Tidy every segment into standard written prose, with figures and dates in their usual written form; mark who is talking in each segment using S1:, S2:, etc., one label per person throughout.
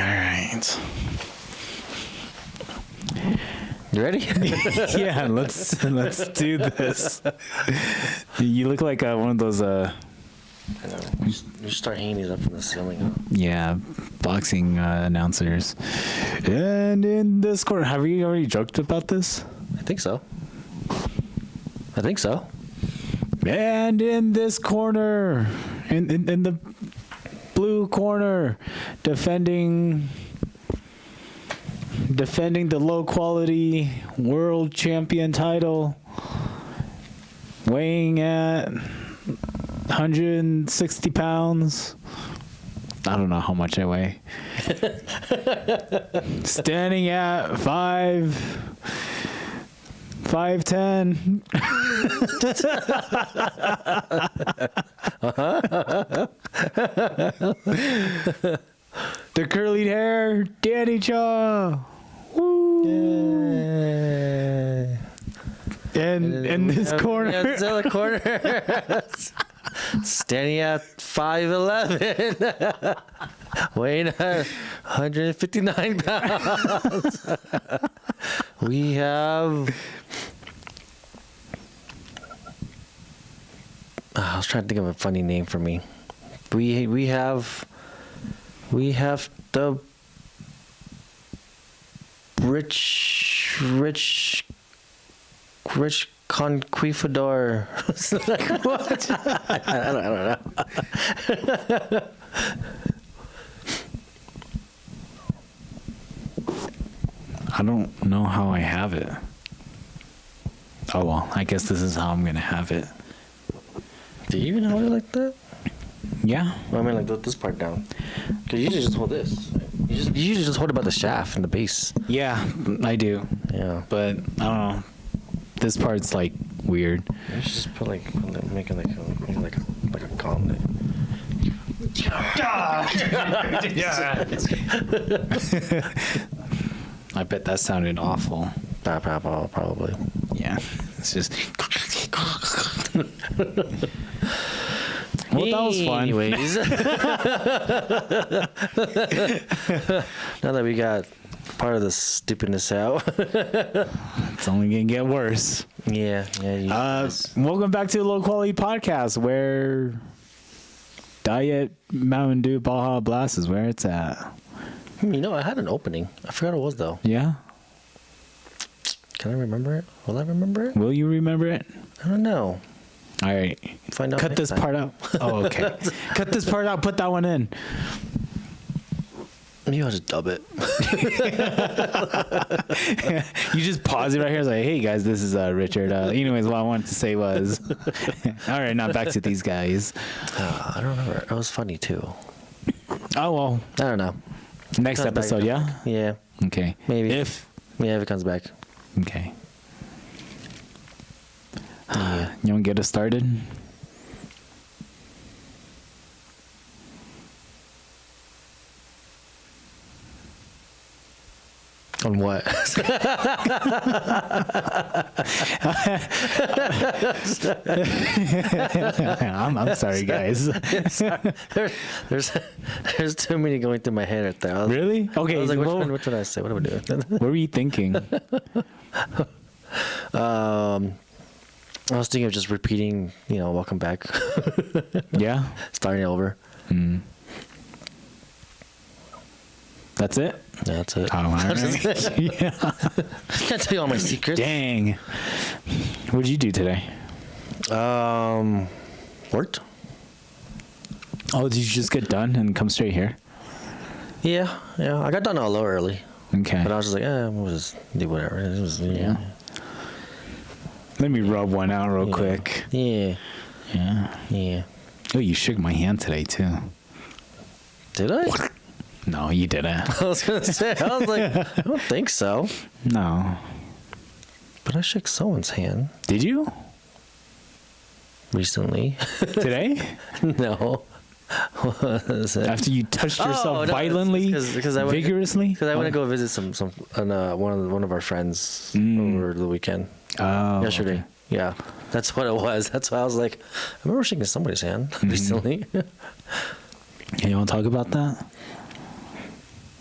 S1: right.
S2: You ready?
S1: Yeah, let's do this. You look like one of those.
S2: I know. You start hanging these up from the ceiling. Huh?
S1: Yeah, boxing announcers. And in this corner, have you already joked about this?
S2: I think so.
S1: And in this corner, in the blue corner, defending the low quality world champion title, weighing at 160 pounds. I don't know how much I weigh. Standing at 5'10". The curly hair, Danny Chaw. Woo!
S2: Yeah.
S1: And in this corner,
S2: This other corner, standing at 5'11", weighing 159 pounds. We have. I was trying to think of a funny name for me. We have the rich conquistador. What? I don't know.
S1: I don't know how I have it. Oh well, I guess this is how I'm gonna have it.
S2: Do you even hold it like that?
S1: Yeah.
S2: Well, I mean, like this part down. Cause you usually just hold this. You usually just hold it by the shaft and the base.
S1: Yeah, I do.
S2: Yeah.
S1: But I don't know. This part's like weird.
S2: You should just make it like a gauntlet.
S1: Yeah. I bet that sounded awful.
S2: Probably.
S1: Yeah. It's just. Well, that was fun.
S2: Anyways. Now that we got part of the stupidness out.
S1: It's only gonna get worse.
S2: Yeah.
S1: Welcome back to the Low Quality Podcast, where Diet Mountain Dew Baja Blast is where it's at.
S2: You know, I had an opening. I forgot what it was though.
S1: Yeah.
S2: Can I remember it? Will I remember it?
S1: Will you remember it?
S2: I don't know.
S1: All right.
S2: Find out.
S1: Cut this part out. Oh, okay. Cut this part out. Put that one in.
S2: Maybe I'll just dub it.
S1: You just pause it right here. It's like, hey guys, this is Richard. Anyways, what I wanted to say was, all right, now back to these guys.
S2: I don't remember. It was funny too.
S1: Oh well.
S2: I don't know.
S1: Next episode, yeah.
S2: Yeah.
S1: Okay.
S2: Maybe.
S1: If
S2: it comes back.
S1: okay. You want to get us started?
S2: On what?
S1: I'm sorry, guys.
S2: There's too many going through my head right there.
S1: Really? Okay.
S2: I was like, which one did I say? What am I doing?
S1: What were you thinking?
S2: I was thinking of just repeating, welcome back.
S1: Yeah.
S2: Starting over.
S1: Mm. That's it?
S2: Yeah, that's it.
S1: Oh, all right. Yeah.
S2: Can't tell you all my secrets.
S1: Dang. What did you do today?
S2: Worked.
S1: Oh, did you just get done and come straight here?
S2: Yeah. I got done a little early.
S1: Okay.
S2: But I was just like, we'll just do whatever. It was,
S1: yeah. Let me rub one out real quick.
S2: Yeah.
S1: Yeah. Oh, you shook my hand today, too.
S2: Did I?
S1: No, you didn't.
S2: I was going to say, I was like, I don't think so.
S1: No.
S2: But I shook someone's hand.
S1: Did you?
S2: Recently.
S1: Today?
S2: No.
S1: After you touched yourself violently, vigorously?
S2: Because I went to go visit one of our friends over the weekend.
S1: Oh.
S2: Yesterday. Okay. Yeah. That's what it was. That's why I was like, I remember shaking somebody's hand recently.
S1: Hey, you want to talk about that?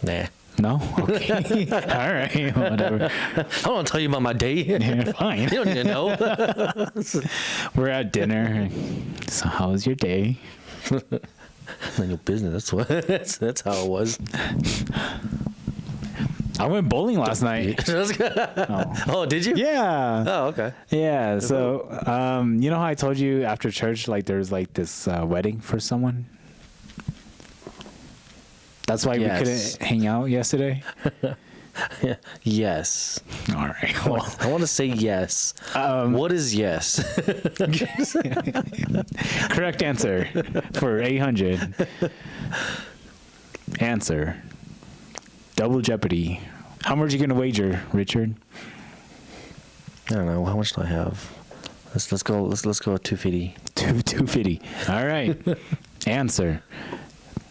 S2: Nah.
S1: No? Okay. All right. Whatever.
S2: I don't want to tell you about my day.
S1: Yeah, fine.
S2: You don't need to know.
S1: We're at dinner. So how was your day?
S2: None your business. That's what. That's how it was.
S1: I went bowling last night.
S2: Oh, did you?
S1: Yeah.
S2: Oh, okay.
S1: Yeah. So, you know how I told you after church, like there's like this wedding for someone? That's why we couldn't hang out yesterday.
S2: Yeah. Yes.
S1: All right. Well,
S2: I want to say yes. What is yes?
S1: correct answer for 800. Answer. Double Jeopardy. How much are you gonna wager, Richard?
S2: I don't know. How much do I have? Let's go with 250.
S1: 250. All right. Answer.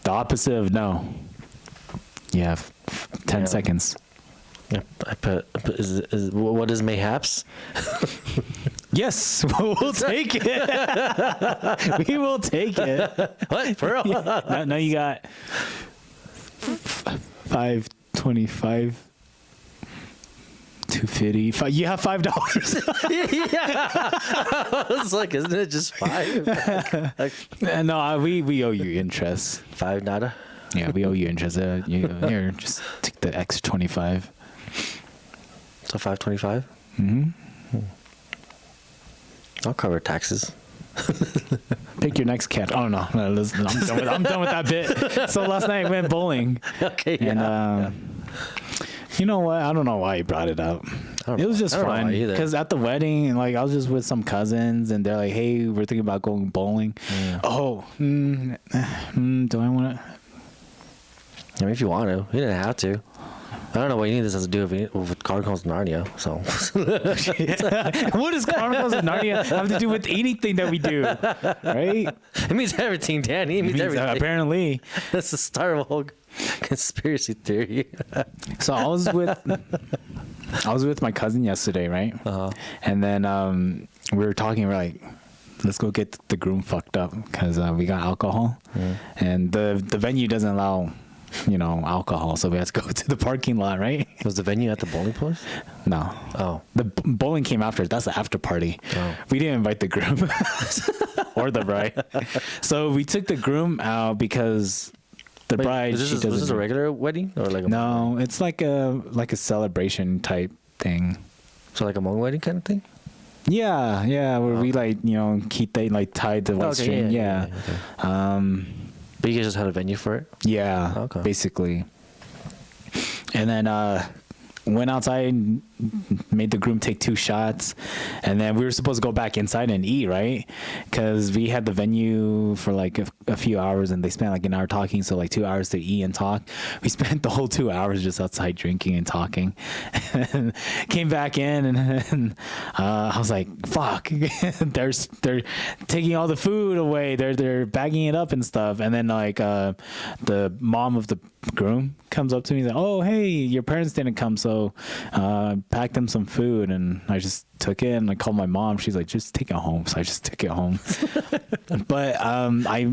S1: The opposite of no. You have 10 seconds.
S2: Yeah, I put. What is mayhaps?
S1: Yes, we'll take it. We will take it.
S2: What? For real?
S1: Yeah. No, you got 525. 250. You have $5.
S2: Yeah. I was like, isn't it just 5?
S1: No, we owe you interest.
S2: 5 nada.
S1: Yeah, we owe you interest. Here, just take the extra 25.
S2: So 525.
S1: Mm-hmm.
S2: I'll cover taxes.
S1: Pick your next cat. Oh no, listen, I'm done with that bit. So last night I went bowling.
S2: Okay. Yeah.
S1: And you know what? I don't know why you brought it up. It was just fun because at the wedding, like I was just with some cousins, and they're like, "Hey, we're thinking about going bowling." Oh, do I want to?
S2: I mean, if you want to, you didn't have to. I don't know what any of this has to do with Chronicles of Narnia. So,
S1: what does Chronicles of Narnia have to do with anything that we do? Right?
S2: It means everything, Danny. It means everything.
S1: Apparently,
S2: that's the start of a whole conspiracy theory.
S1: So I was with my cousin yesterday, right? Uh-huh. And then we were talking. We're like, let's go get the groom fucked up because we got alcohol, and the venue doesn't allow, alcohol, so we had to go to the parking lot, right?
S2: Was the venue at the bowling place?
S1: No.
S2: Oh.
S1: The bowling came after. That's the after party. Oh. We didn't invite the groom or the bride. So we took the groom out because the bride.
S2: Was this a regular wedding or like?
S1: No, it's like a celebration type thing.
S2: So like a Hmong wedding kind of thing.
S1: Yeah, where we keep tied the white string. Yeah.
S2: Okay. But you guys just had a venue for it?
S1: Yeah, basically. And then went outside, made the groom take 2 shots, and then we were supposed to go back inside and eat, right? Because we had the venue for like a few hours, and they spent like an hour talking, so like 2 hours to eat and talk. We spent the whole 2 hours just outside drinking and talking, and came back in, and I was like, "Fuck!" they're taking all the food away. They're bagging it up and stuff, and then like the mom of the groom comes up to me and says, "Oh, hey, your parents didn't come, so packed them some food." And I just took it, and I called my mom. She's like, "Just take it home." So I just took it home. But I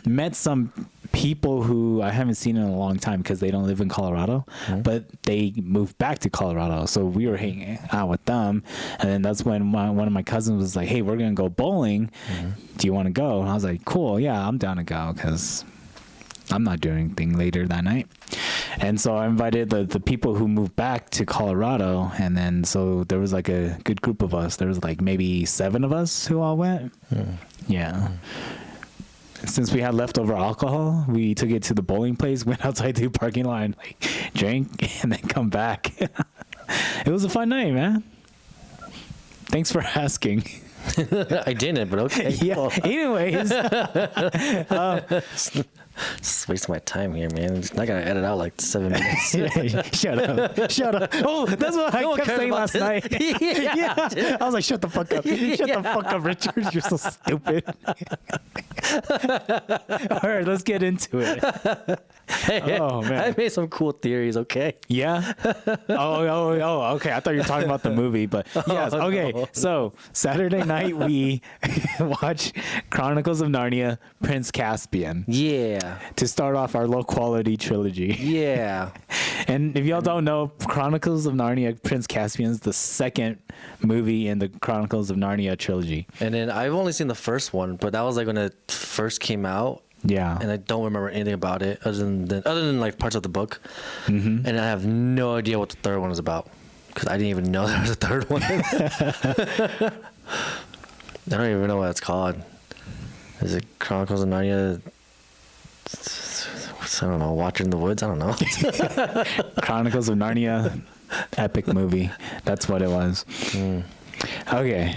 S1: met some people who I haven't seen in a long time because they don't live in Colorado, but they moved back to Colorado. So we were hanging out with them, and then that's when one of my cousins was like, "Hey, we're gonna go bowling. Do you want to go?" And I was like, "Cool, yeah, I'm down to go," because I'm not doing anything later that night. And so I invited the people who moved back to Colorado, and then so there was like a good group of us. There was like maybe 7 of us who all went. Yeah. Since we had leftover alcohol, we took it to the bowling place, went outside to the parking lot, and like drank, and then come back. It was a fun night, man. Thanks for asking.
S2: I didn't, but okay.
S1: Yeah. Cool. Anyways,
S2: just wasting my time here, man. I'm not gonna edit out like 7 minutes.
S1: Shut up. Oh, that's what I kept saying last night. Yeah. I was like, shut the fuck up. Shut the fuck up, Richard. You're so stupid. All right, let's get into it. Oh man,
S2: I made some cool theories. Okay.
S1: yeah. Oh. Okay, I thought you were talking about the movie, but yes. Okay,
S2: no.
S1: so Saturday night we watch Chronicles of Narnia, Prince Caspian
S2: Yeah.
S1: to start off our low quality trilogy.
S2: Yeah.
S1: And if y'all don't know, Chronicles of Narnia, Prince Caspian is the second movie in the Chronicles of Narnia trilogy.
S2: And then I've only seen the first one, but that was like when it first came out.
S1: Yeah.
S2: And I don't remember anything about it other than like parts of the book.
S1: Mm-hmm.
S2: And I have no idea what the third one is about because I didn't even know there was a third one. I don't even know what it's called. Is it Chronicles of Narnia? I don't know. Watcher in the Woods? I don't know.
S1: Chronicles of Narnia, epic movie. That's what it was. Okay.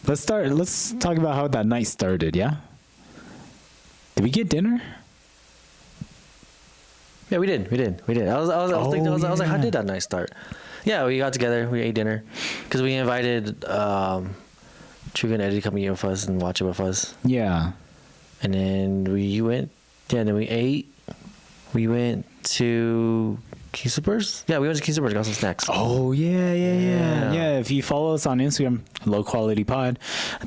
S1: Let's talk about how that night started, yeah? Did we get dinner?
S2: Yeah, we did. I was thinking, I was like, how did that night start? Yeah, we got together. We ate dinner because we invited Chuga and Eddie to come eat with us and watch it with us.
S1: Yeah.
S2: And then we went. Yeah, and then we ate. We went to King Supers. Yeah, we went to King Supers, got some snacks.
S1: Oh yeah. If you follow us on Instagram, Low Quality Pod,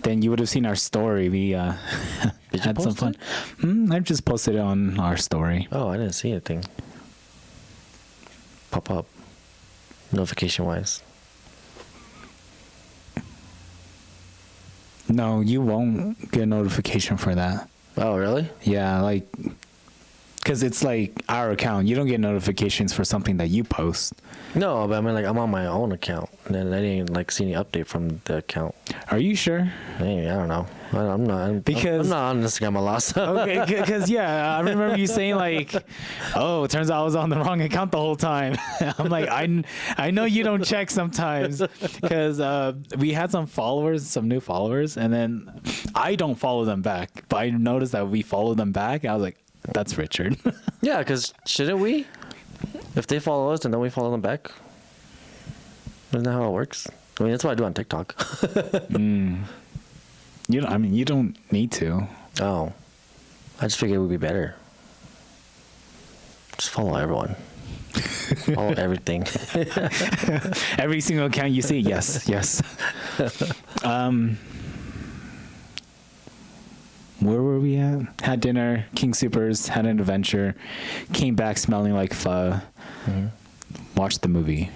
S1: then you would have seen our story. We had some fun. I just posted it on our story.
S2: Oh, I didn't see anything pop up notification wise.
S1: No, you won't get a notification for that.
S2: Oh, really?
S1: Yeah, like, because it's like our account. You don't get notifications for something that you post.
S2: No, but I mean, like, I'm on my own account, and then I didn't like see any update from the account.
S1: Are you sure?
S2: Hey, I don't know. I'm not on Instagram a lot. So.
S1: Okay, because yeah, I remember you saying like, "Oh, it turns out I was on the wrong account the whole time." I'm like, I know you don't check sometimes because we had some new followers, and then I don't follow them back, but I noticed that we follow them back. I was like, "That's Richard."
S2: Yeah, because shouldn't we? If they follow us, and then we follow them back. Isn't that how it works? I mean, that's what I do on TikTok.
S1: You don't need to.
S2: Oh, I just figured it would be better. Just follow everyone. Follow everything.
S1: Every single account you see, yes. Where were we at? Had dinner, King Supers, had an adventure, came back smelling like pho, watched the movie.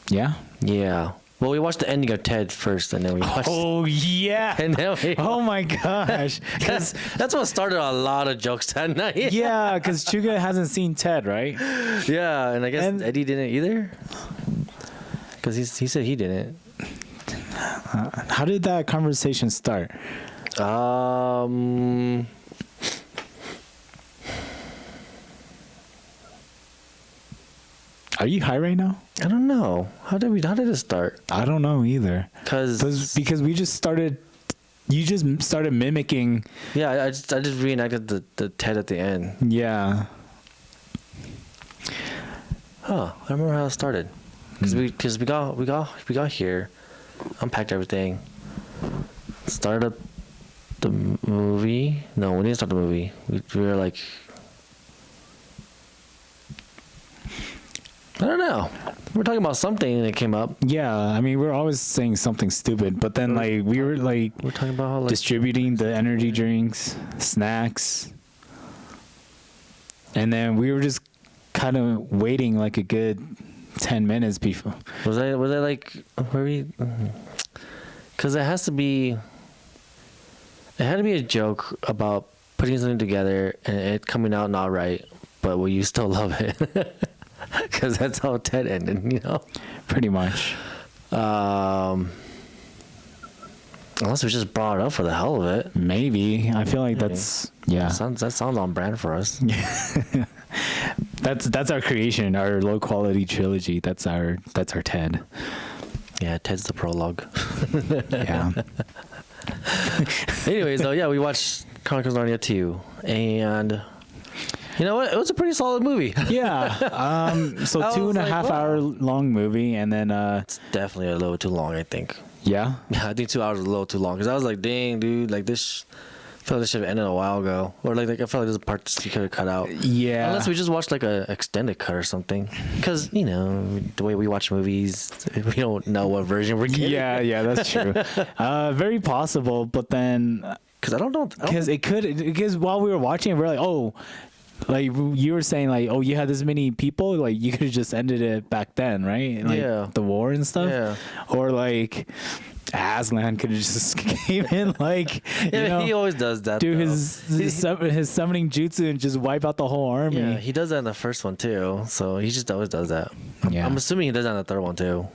S1: Yeah?
S2: Yeah. Well, we watched the ending of Ted first, and then we watched...
S1: Oh, yeah.
S2: And then
S1: oh, my gosh.
S2: That's what started a lot of jokes that night.
S1: Yeah, because Chuga hasn't seen Ted, right?
S2: Yeah, and I guess Eddie didn't either. Because he said he didn't.
S1: How did that conversation start?
S2: Are
S1: you high right now?
S2: I don't know. How did it start?
S1: I don't know either. Because we just started. You just started mimicking.
S2: Yeah, I just reenacted the Ted at the end.
S1: Yeah.
S2: Huh. I remember how it started. Because we got here, unpacked everything, started up the movie. No, we didn't start the movie. We were like, I don't know. We're talking about something and it came up.
S1: Yeah, I mean, we're always saying something stupid, but then like we were like
S2: we're talking about how, like,
S1: distributing the energy drinks, snacks, and then we were just kind of waiting like a good 10 minutes before.
S2: Was I like where we? Because it had to be a joke about putting something together and it coming out not right, but will you still love it? Because that's how Ted ended, you know? Pretty much. Unless we just brought it up for the hell of it.
S1: Maybe. I feel like that's, yeah.
S2: That sounds on brand for us.
S1: That's our creation, our low quality trilogy. That's our Ted.
S2: Yeah, Ted's the prologue.
S1: Yeah.
S2: Anyways, though, yeah, we watched Chronicles of Narnia 2, and you know what? It was a pretty solid movie. Yeah. So 2.5 hour long movie, and then it's definitely a little too long, I think.
S1: Yeah.
S2: Yeah, I think 2 hours is a little too long because I was like, dang, dude, like this. I feel like this should have ended a while ago, or like I felt like there's a part that you could have cut out.
S1: Yeah.
S2: Unless we just watched like a extended cut or something, because the way we watch movies, we don't know what version we're getting.
S1: Yeah, that's true. Very possible, but then
S2: Because I don't know.
S1: because while we were watching it, we're like, oh, like you were saying, like, oh, you had this many people, like you could have just ended it back then, right? Like,
S2: Yeah.
S1: the war and stuff.
S2: Yeah.
S1: Or like Aslan could have just came in, like,
S2: He always does that.
S1: do
S2: though.
S1: his summoning jutsu and just wipe out the whole army.
S2: Yeah, he does that in the first one too. So he just always does that.
S1: Yeah.
S2: I'm assuming he does that in the third one too.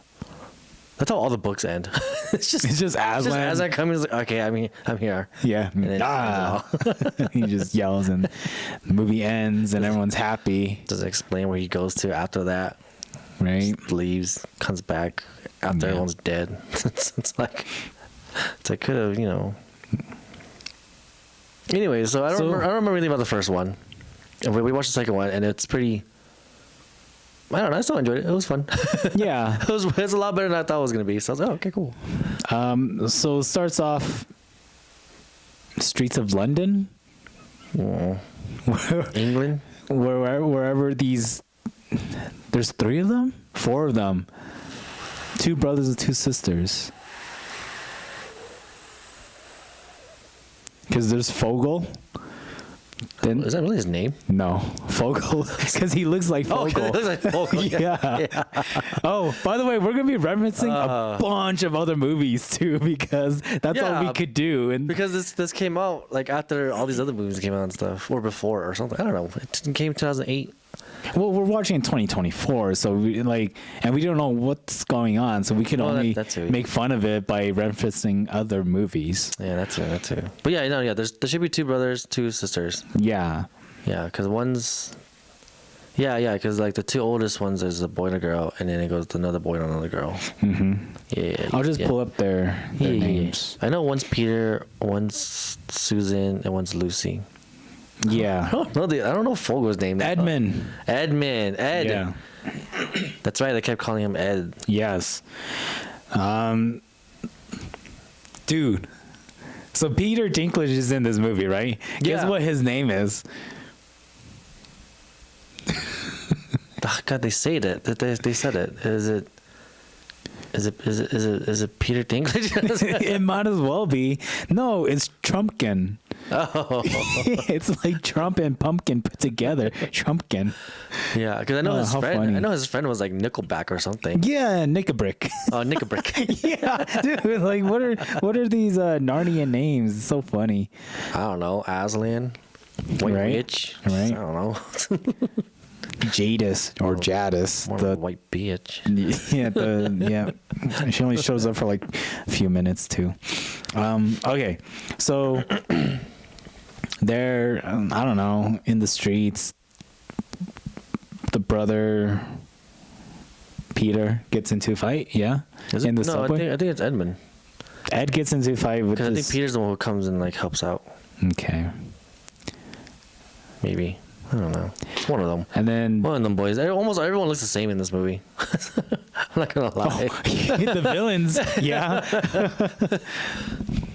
S2: That's how all the books end. it's just
S1: Aslan.
S2: Aslan coming. He's like, okay, I'm here.
S1: Yeah.
S2: And then
S1: He just yells and the movie ends and everyone's happy,
S2: doesn't explain where he goes to after that.
S1: right?
S2: Just leaves, comes back after
S1: Yeah.
S2: everyone's dead. it's like could have. Anyway, so I don't remember anything about the first one. And we watched the second one, and it's pretty. I don't know. I still enjoyed it. It was fun.
S1: Yeah.
S2: It's a lot better than I thought it was gonna be. So I was like, oh, okay, cool.
S1: So it starts off streets of London,
S2: England.
S1: wherever these. There's 3 of them, 4 of them, 2 brothers and 2 sisters. Because there's Fogel. Then
S2: Is that really his name?
S1: no, Fogel, because he looks like
S2: Oh,
S1: Fogel.
S2: it looks like Fogel.
S1: Yeah. Oh, by the way, we're gonna be referencing a bunch of other movies too, because that's all we
S2: Yeah,
S1: could do. And
S2: Because this came out like after all these other movies came out and stuff, or before or something. I don't know. It came 2008.
S1: well, we're watching in 2024, so we and we don't know what's going on, so we can
S2: Well,
S1: only
S2: that too.
S1: make fun of it by referencing other movies.
S2: Yeah, that's it. But yeah, no, yeah. There should be 2 brothers, 2 sisters.
S1: Yeah.
S2: Yeah, because one's. Yeah, because like the 2 oldest ones, there's a boy and a girl, and then it goes to another boy and another girl.
S1: Mm-hmm.
S2: Yeah.
S1: I'll just pull up their names.
S2: I know one's Peter, one's Susan, and one's Lucy.
S1: Yeah.
S2: I don't know Fogel's name.
S1: Edmund.
S2: Ed.
S1: Yeah.
S2: That's right. They kept calling him Ed.
S1: Yes. Dude. So Peter Dinklage is in this movie, right? Guess
S2: Yeah.
S1: what his name is?
S2: Oh, God, they say that. They said it. Is it Peter Dinklage?
S1: It might as well be. No, it's Trumpkin.
S2: Oh.
S1: It's like Trump and pumpkin put together. Trumpkin.
S2: Yeah, because I know his
S1: how
S2: friend.
S1: funny.
S2: I know his friend was like Nickelback or something.
S1: Yeah, Nickabrick.
S2: Oh, Nickelback.
S1: Yeah, dude. Like, what are these Narnia names? It's so funny.
S2: I don't know. Aslan. White
S1: Right,
S2: Witch.
S1: right.
S2: I don't know.
S1: Jadis or Jadis.
S2: More of a white bitch.
S1: She only shows up for like a few minutes too. Okay, so they're I don't know, in the streets. The brother Peter gets into a fight. Yeah,
S2: Is it?
S1: in the
S2: No,
S1: subway.
S2: I think it's Edmund.
S1: Ed gets into a fight with
S2: Because I
S1: this.
S2: think Peter's the one who comes and like helps out.
S1: Okay,
S2: Maybe. I don't know. It's one of them.
S1: and then
S2: One of them boys. Almost everyone looks the same in this movie. I'm not gonna lie.
S1: the villains. Yeah,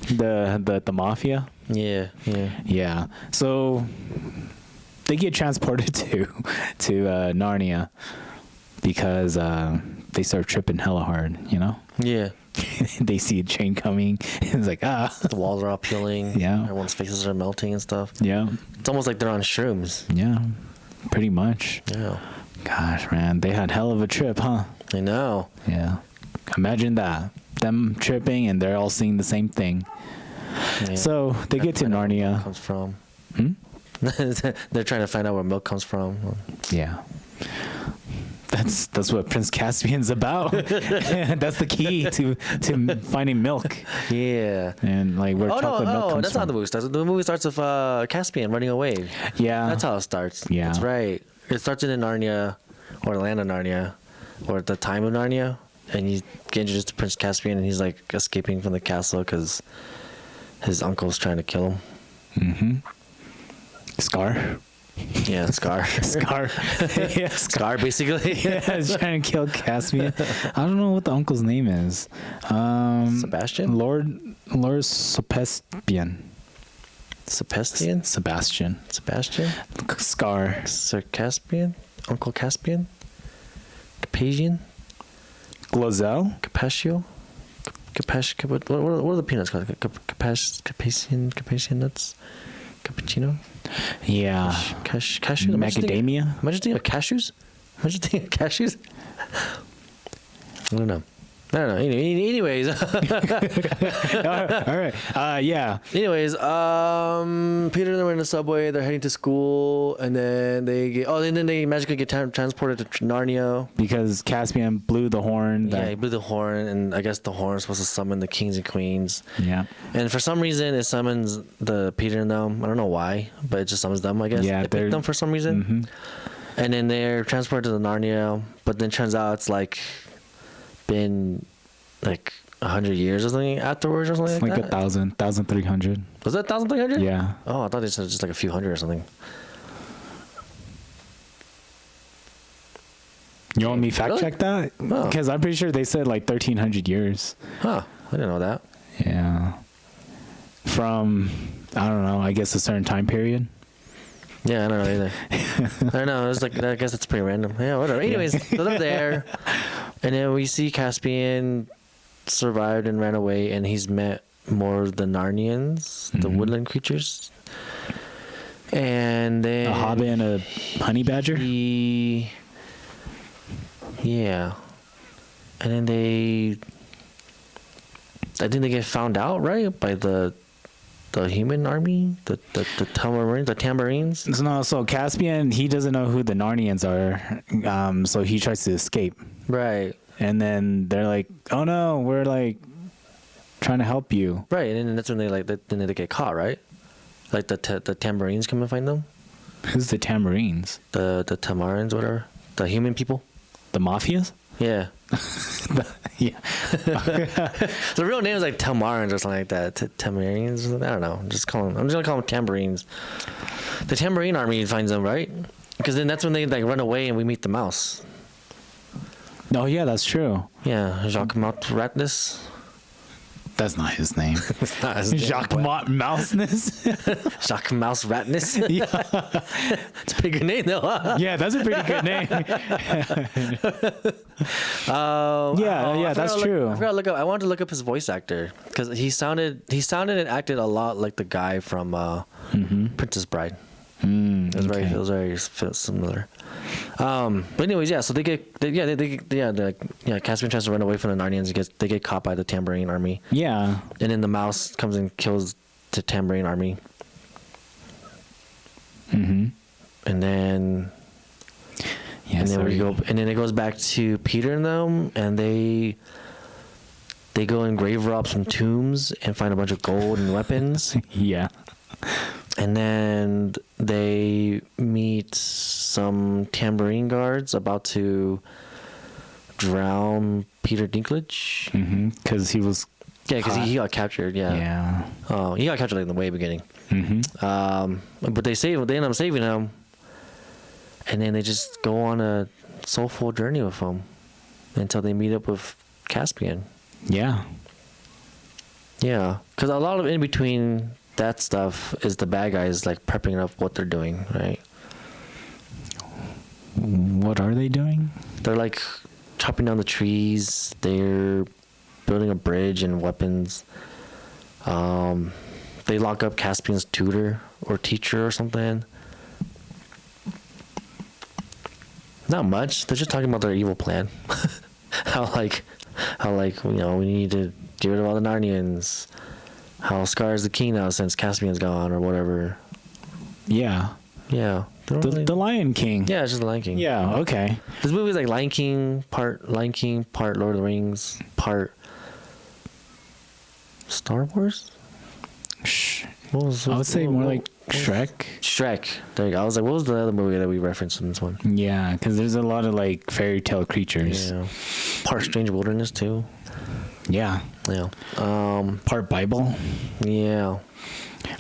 S1: the mafia.
S2: Yeah.
S1: Yeah. So they get transported to Narnia because they start tripping hella hard, you know?
S2: Yeah.
S1: They see a train coming and it's like,
S2: The walls are all peeling.
S1: Yeah.
S2: Everyone's faces are melting and stuff.
S1: yeah.
S2: It's almost like they're on shrooms.
S1: Yeah. Pretty much.
S2: Yeah.
S1: Gosh, man, they had hell of a trip, huh?
S2: I know.
S1: Yeah. Imagine that. Them tripping and they're all seeing the same thing.
S2: Yeah.
S1: So they get to
S2: Find out where milk
S1: Narnia.
S2: comes from.
S1: Hmm?
S2: They're trying to find out where milk comes from.
S1: Yeah. That's what Prince Caspian's about. That's the key to finding milk.
S2: Yeah.
S1: And like where chocolate milk comes
S2: that's
S1: from.
S2: how the movie starts. The movie starts with Caspian running away.
S1: Yeah.
S2: That's how it starts.
S1: Yeah.
S2: That's right. It starts in Narnia, or the land of Narnia, or at the time of Narnia, and you get introduced to Prince Caspian, and he's like escaping from the castle because his uncle's trying to kill him.
S1: Mm-hmm. Scar.
S2: Yeah, Scar.
S1: Scar. Yeah,
S2: Scar, basically.
S1: Yeah, he's trying to kill Caspian. I don't know what the uncle's name is.
S2: Sebastian?
S1: Lord Sebastian.
S2: Sebastian?
S1: Sebastian. Scar.
S2: Sir Caspian? Uncle Caspian? Capacian?
S1: Glozell.
S2: Capaccio? What are the peanuts called? Capacian nuts? Cappuccino?
S1: Yeah.
S2: Cashew?
S1: Macadamia.
S2: Imagine thinking of cashews? Imagine thinking of cashews? I don't know. Anyways.
S1: All right. Yeah.
S2: Anyways, Peter and them are in the subway. They're heading to school, and then they magically get transported to Narnia
S1: Because Caspian blew the horn.
S2: Yeah, he blew the horn, and I guess the horn is supposed to summon the kings and queens.
S1: Yeah.
S2: And for some reason, it summons the Peter and them. I don't know why, but it just summons them, I guess.
S1: Yeah,
S2: it picked them for some reason.
S1: Mm-hmm.
S2: And then they're transported to the Narnia, but then turns out it's like been like 100 years or something afterwards or something
S1: It's
S2: like
S1: like
S2: that.
S1: 1,300.
S2: Was that 1,300?
S1: Yeah.
S2: Oh, I thought they said just like a few hundred or something.
S1: You want me to fact
S2: Really?
S1: check that?
S2: Oh.
S1: Because I'm pretty sure they said like 1,300 years.
S2: Huh. I didn't know that.
S1: Yeah. From, I don't know, I guess a certain time period.
S2: Yeah, I don't know either. I don't know. It's like, I guess it's pretty random. Yeah, whatever. Anyways, so they're there, and then we see Caspian survived and ran away, and he's met more of the Narnians, the woodland creatures. And then
S1: A hobbit and a honey badger?
S2: Yeah. And then I think they get found out, right? By the human army, the Tamarines.
S1: So Caspian, he doesn't know who the Narnians are, so he tries to escape.
S2: Right.
S1: And then they're like, "Oh no, we're like trying to help you."
S2: Right, and then that's when they get caught, right? Like the Tamarines come and find them.
S1: Who's the Tamarines?
S2: The Tamarins, whatever. The human people.
S1: The mafias?
S2: Yeah.
S1: Yeah.
S2: The real name is like Tamarins or something like that. Tamarines. I don't know. I'm just gonna call them Tamarines. The Tamarine army finds them, right? Because then that's when they like run away and we meet the mouse.
S1: Oh yeah, that's true.
S2: Yeah, Jacques Ratness.
S1: That's not his name.
S2: It's not his name,
S1: Jacques
S2: but-
S1: Mouseness.
S2: Jacques Mouse Ratness.
S1: Yeah.
S2: It's a pretty good name though. Huh?
S1: Yeah, that's a pretty good name. Yeah, that's true.
S2: I forgot to look up. I wanted to look up his voice actor because he sounded and acted a lot like the guy from Princess Bride. It was very similar. But anyways, yeah. So Caspian tries to run away from the Narnians. They get caught by the Tambourine army.
S1: Yeah.
S2: And then the mouse comes and kills the Tambourine army.
S1: Mm-hmm.
S2: And then
S1: Yeah.
S2: and then it goes back to Peter and them, and they go and grave rob some tombs and find a bunch of gold and weapons.
S1: Yeah.
S2: And then they meet some tambourine guards about to drown Peter Dinklage.
S1: Because he was.
S2: Yeah, because he got captured. Yeah.
S1: Yeah.
S2: Oh, he got captured like in the way beginning. But they end up saving him, and then they just go on a soulful journey with him until they meet up with Caspian.
S1: Yeah.
S2: Yeah, because a lot of in between that stuff is the bad guys like prepping up what they're doing, right?
S1: What are they doing?
S2: They're like chopping down the trees. They're building a bridge and weapons. They lock up Caspian's tutor or teacher or something. Not much. They're just talking about their evil plan. how we need to get rid of all the Narnians. How Scar is the king now since Caspian's gone or whatever.
S1: Yeah.
S2: Yeah.
S1: The Lion King.
S2: Yeah, it's just Lion King.
S1: Yeah. Okay.
S2: This movie is like Lion King, part Lord of the Rings, part Star Wars.
S1: I would say more like Shrek.
S2: Shrek. There you go. I was like, what was the other movie that we referenced in this one?
S1: Yeah, because there's a lot of like fairy tale creatures.
S2: Yeah. Part Strange Wilderness too.
S1: Yeah.
S2: Yeah.
S1: Part Bible.
S2: Yeah.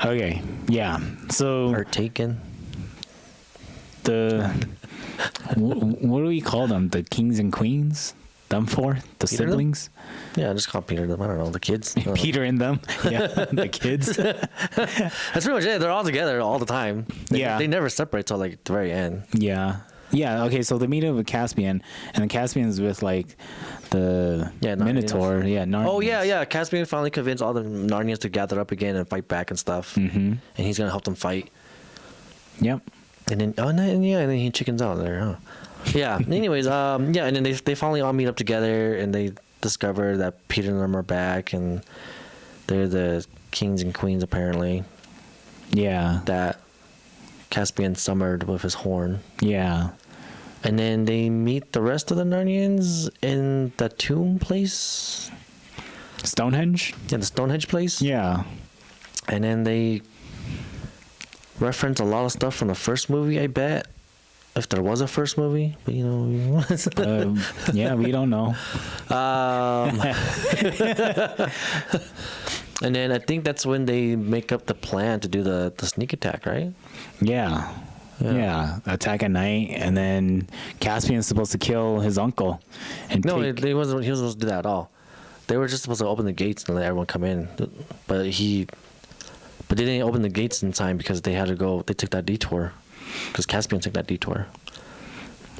S1: Okay. Yeah. So.
S2: Part Taken.
S1: what do we call them? The kings and queens? Them four? The
S2: Peter
S1: siblings?
S2: Yeah, just call Peter them. I don't know, the kids.
S1: Peter and them. Yeah, the kids.
S2: That's pretty much it. They're all together all the time. They never separate till like the very end.
S1: Yeah. Yeah, okay, so they meet up with Caspian, and then Caspian's with, like, the Minotaur. Yeah, Narnia.
S2: Oh, yeah. Caspian finally convinced all the Narnians to gather up again and fight back and stuff. Mm-hmm. And he's going to help them fight.
S1: Yep.
S2: And then, and then he chickens out there, huh? Yeah, anyways, and then they finally all meet up together, and they discover that Peter and them are back, and they're the kings and queens, apparently.
S1: Yeah.
S2: That Caspian summoned with his horn.
S1: Yeah.
S2: And then they meet the rest of the Narnians in the tomb place.
S1: Stonehenge?
S2: Yeah, the Stonehenge place.
S1: Yeah.
S2: And then they reference a lot of stuff from the first movie, I bet. If there was a first movie, but you know.
S1: Yeah, we don't know.
S2: And then I think that's when they make up the plan to do the sneak attack, right?
S1: Yeah. Attack at night, and then Caspian's supposed to kill his uncle. And
S2: no, he wasn't supposed to do that at all. They were just supposed to open the gates and let everyone come in, but they didn't open the gates in time because they had to go. They took that detour, because Caspian took that detour.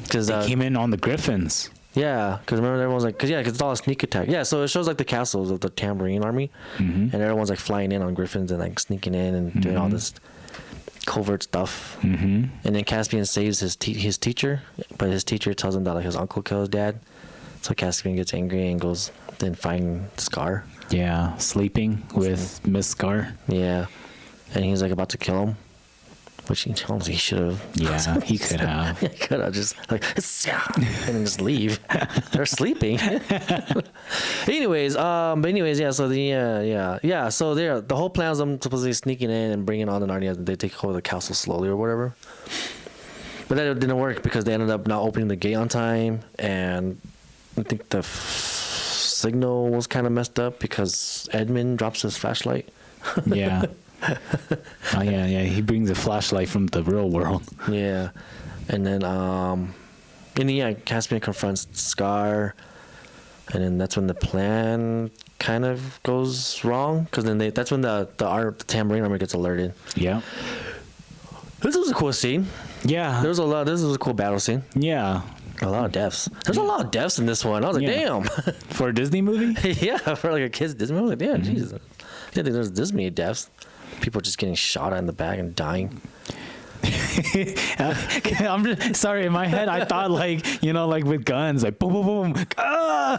S2: Because
S1: they came in on the griffins.
S2: Yeah, because remember everyone's like, because it's all a sneak attack. Yeah, so it shows like the castles of the Tambourine Army, and everyone's like flying in on griffins and like sneaking in and doing all this covert stuff. And then Caspian saves his teacher, but his teacher tells him that like his uncle killed his dad. So Caspian gets angry and goes then find Scar.
S1: Yeah, sleeping with Miss Scar.
S2: Yeah, and he's like about to kill him, which he should have.
S1: Yeah, he could have.
S2: He could have just like and then just leave. They're sleeping. anyways, yeah. So So the whole plan is them supposedly sneaking in and bringing on the Narnia. They take over the castle slowly or whatever. But that didn't work because they ended up not opening the gate on time, and I think the signal was kind of messed up because Edmund drops his flashlight.
S1: Yeah. Oh yeah. He brings a flashlight from the real world.
S2: Yeah, and then Caspian confronts Scar, and then that's when the plan kind of goes wrong because then that's when the Tambourine Army gets alerted. Yeah. This was a cool scene. Yeah. This was a cool battle scene. Yeah. A lot of deaths. There's a lot of deaths in this one. I was like, damn.
S1: For a Disney movie?
S2: Yeah, for like a kid's Disney movie. I was like, damn, Jesus. I didn't think there's this many deaths. People just getting shot at in the back and dying.
S1: I'm just sorry. In my head, I thought like with guns, like boom, boom, boom. Ah!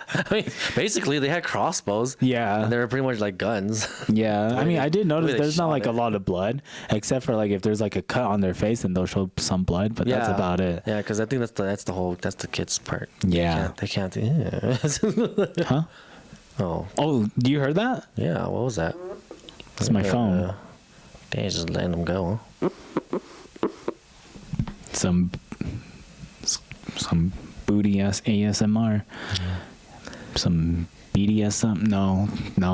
S2: I mean, basically they had crossbows. Yeah, and they were pretty much like guns.
S1: Yeah, I mean, I did notice there's not like a lot of blood, except for like if there's like a cut on their face, and they'll show some blood, but that's about it.
S2: Yeah, because I think that's the kids part.
S1: Yeah,
S2: they can't. Yeah.
S1: Huh? Oh, you heard that?
S2: Yeah. What was that?
S1: It's my phone.
S2: They just letting them go. Huh?
S1: Some booty ass ASMR. Yeah. Some BDSM. No,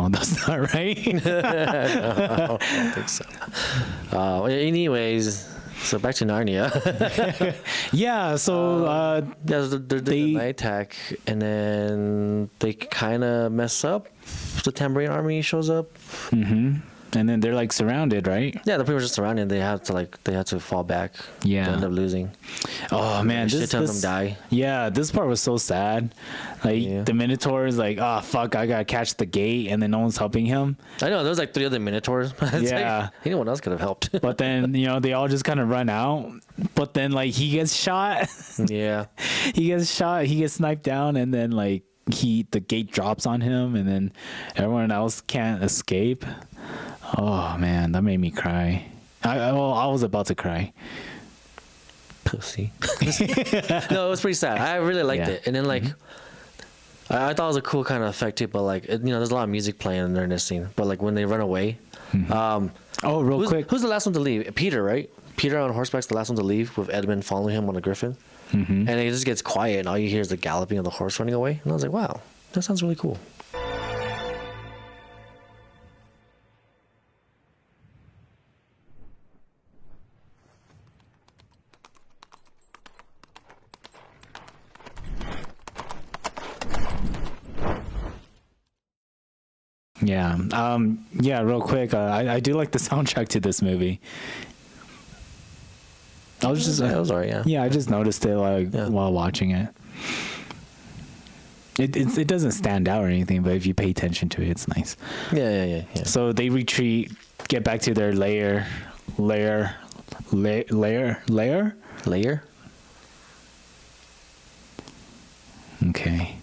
S1: that's not right.
S2: No, I don't think so. Anyways, so back to Narnia.
S1: Yeah. So
S2: they attack, and then they kind of mess up. The Tambourine Army shows up.
S1: Mm-hmm. And then they're like surrounded, right?
S2: Yeah, they're pretty much just surrounded. They have to fall back. Yeah, they end up losing.
S1: Oh man,
S2: shit ton of them die.
S1: Yeah, this part was so sad. Like the Minotaur is like, oh fuck, I gotta catch the gate, and then no one's helping him.
S2: I know there was like 3 other Minotaurs.
S1: Yeah,
S2: like, anyone else could have helped.
S1: But then they all just kind of run out. But then like he gets shot.
S2: Yeah,
S1: he gets shot. He gets sniped down, and then like the gate drops on him, and then everyone else can't escape. Oh man, that made me cry. I was about to cry.
S2: Pussy. No, it was pretty sad. I really liked it. And then like, I thought it was a cool kind of effect too. But like, there's a lot of music playing during this scene. But like when they run away,
S1: real quick,
S2: who's the last one to leave? Peter, right? Peter on horseback's the last one to leave with Edmund following him on a griffin. And it just gets quiet, and all you hear is the galloping of the horse running away. And I was like, wow, that sounds really cool.
S1: Yeah. Yeah. Real quick, I do like the soundtrack to this movie. I was just.
S2: That was alright. Yeah.
S1: Yeah, I just noticed it while watching it. It doesn't stand out or anything, but if you pay attention to it, it's nice.
S2: Yeah.
S1: So they retreat, get back to their lair. Okay.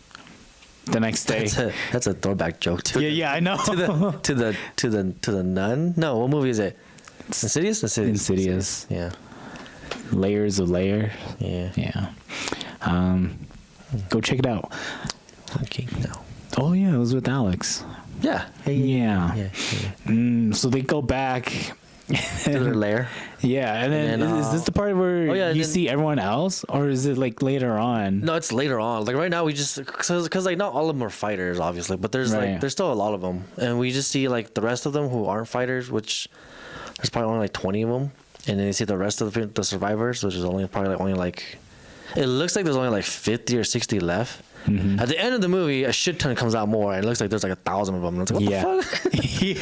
S1: The next day.
S2: That's a throwback joke too.
S1: Yeah, I know.
S2: to the nun. No, what movie is it? Insidious. Yeah.
S1: Layers of layers.
S2: Yeah.
S1: Go check it out.
S2: Okay, no.
S1: Oh yeah, it was with Alex.
S2: Yeah.
S1: Yeah. So they go back
S2: To their lair.
S1: Yeah, and then is this the part where you see everyone else, or is it like later on?
S2: No, it's later on. Like right now, we just because like not all of them are fighters, obviously, but there's there's still a lot of them, and we just see like the rest of them who aren't fighters, which there's probably only like 20 of them, and then you see the rest of the survivors, which is only like it looks like there's only like 50 or 60 left. Mm-hmm. At the end of the movie, a shit ton comes out more, and it looks like there's like 1,000 of them. And it's like, what the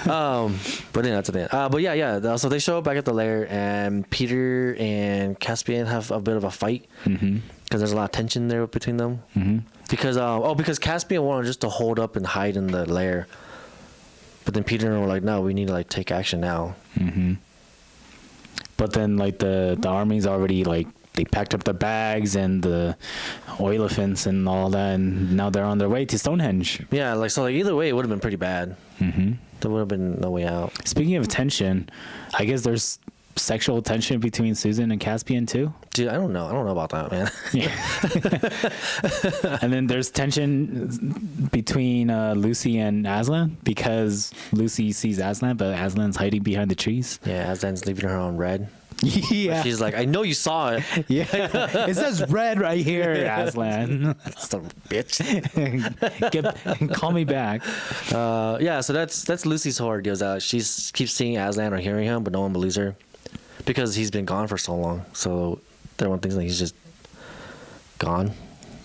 S2: fuck? But then that's the end. But yeah. So they show up back at the lair, and Peter and Caspian have a bit of a fight because there's a lot of tension there between them. Mm-hmm. Because Caspian wanted just to hold up and hide in the lair, but then Peter and were like, no, we need to like take action now. Mm-hmm.
S1: But then like the army's already like. They packed up their bags and the elephants and all that, and now they're on their way to Stonehenge.
S2: Yeah, like either way, it would have been pretty bad. Mm-hmm. There would have been no way out.
S1: Speaking of tension, I guess there's sexual tension between Susan and Caspian too.
S2: Dude, I don't know about that, man.
S1: Yeah. And then there's tension between Lucy and Aslan because Lucy sees Aslan, but Aslan's hiding behind the trees.
S2: Yeah, Aslan's leaving her on red.
S1: Yeah.
S2: But she's like, I know you saw it.
S1: Yeah. It says red right here, Aslan.
S2: Son of a bitch.
S1: Call me back.
S2: Yeah, so that's Lucy's whole deal. She keeps seeing Aslan or hearing him, but no one believes her because he's been gone for so long. So everyone thinks like he's just gone.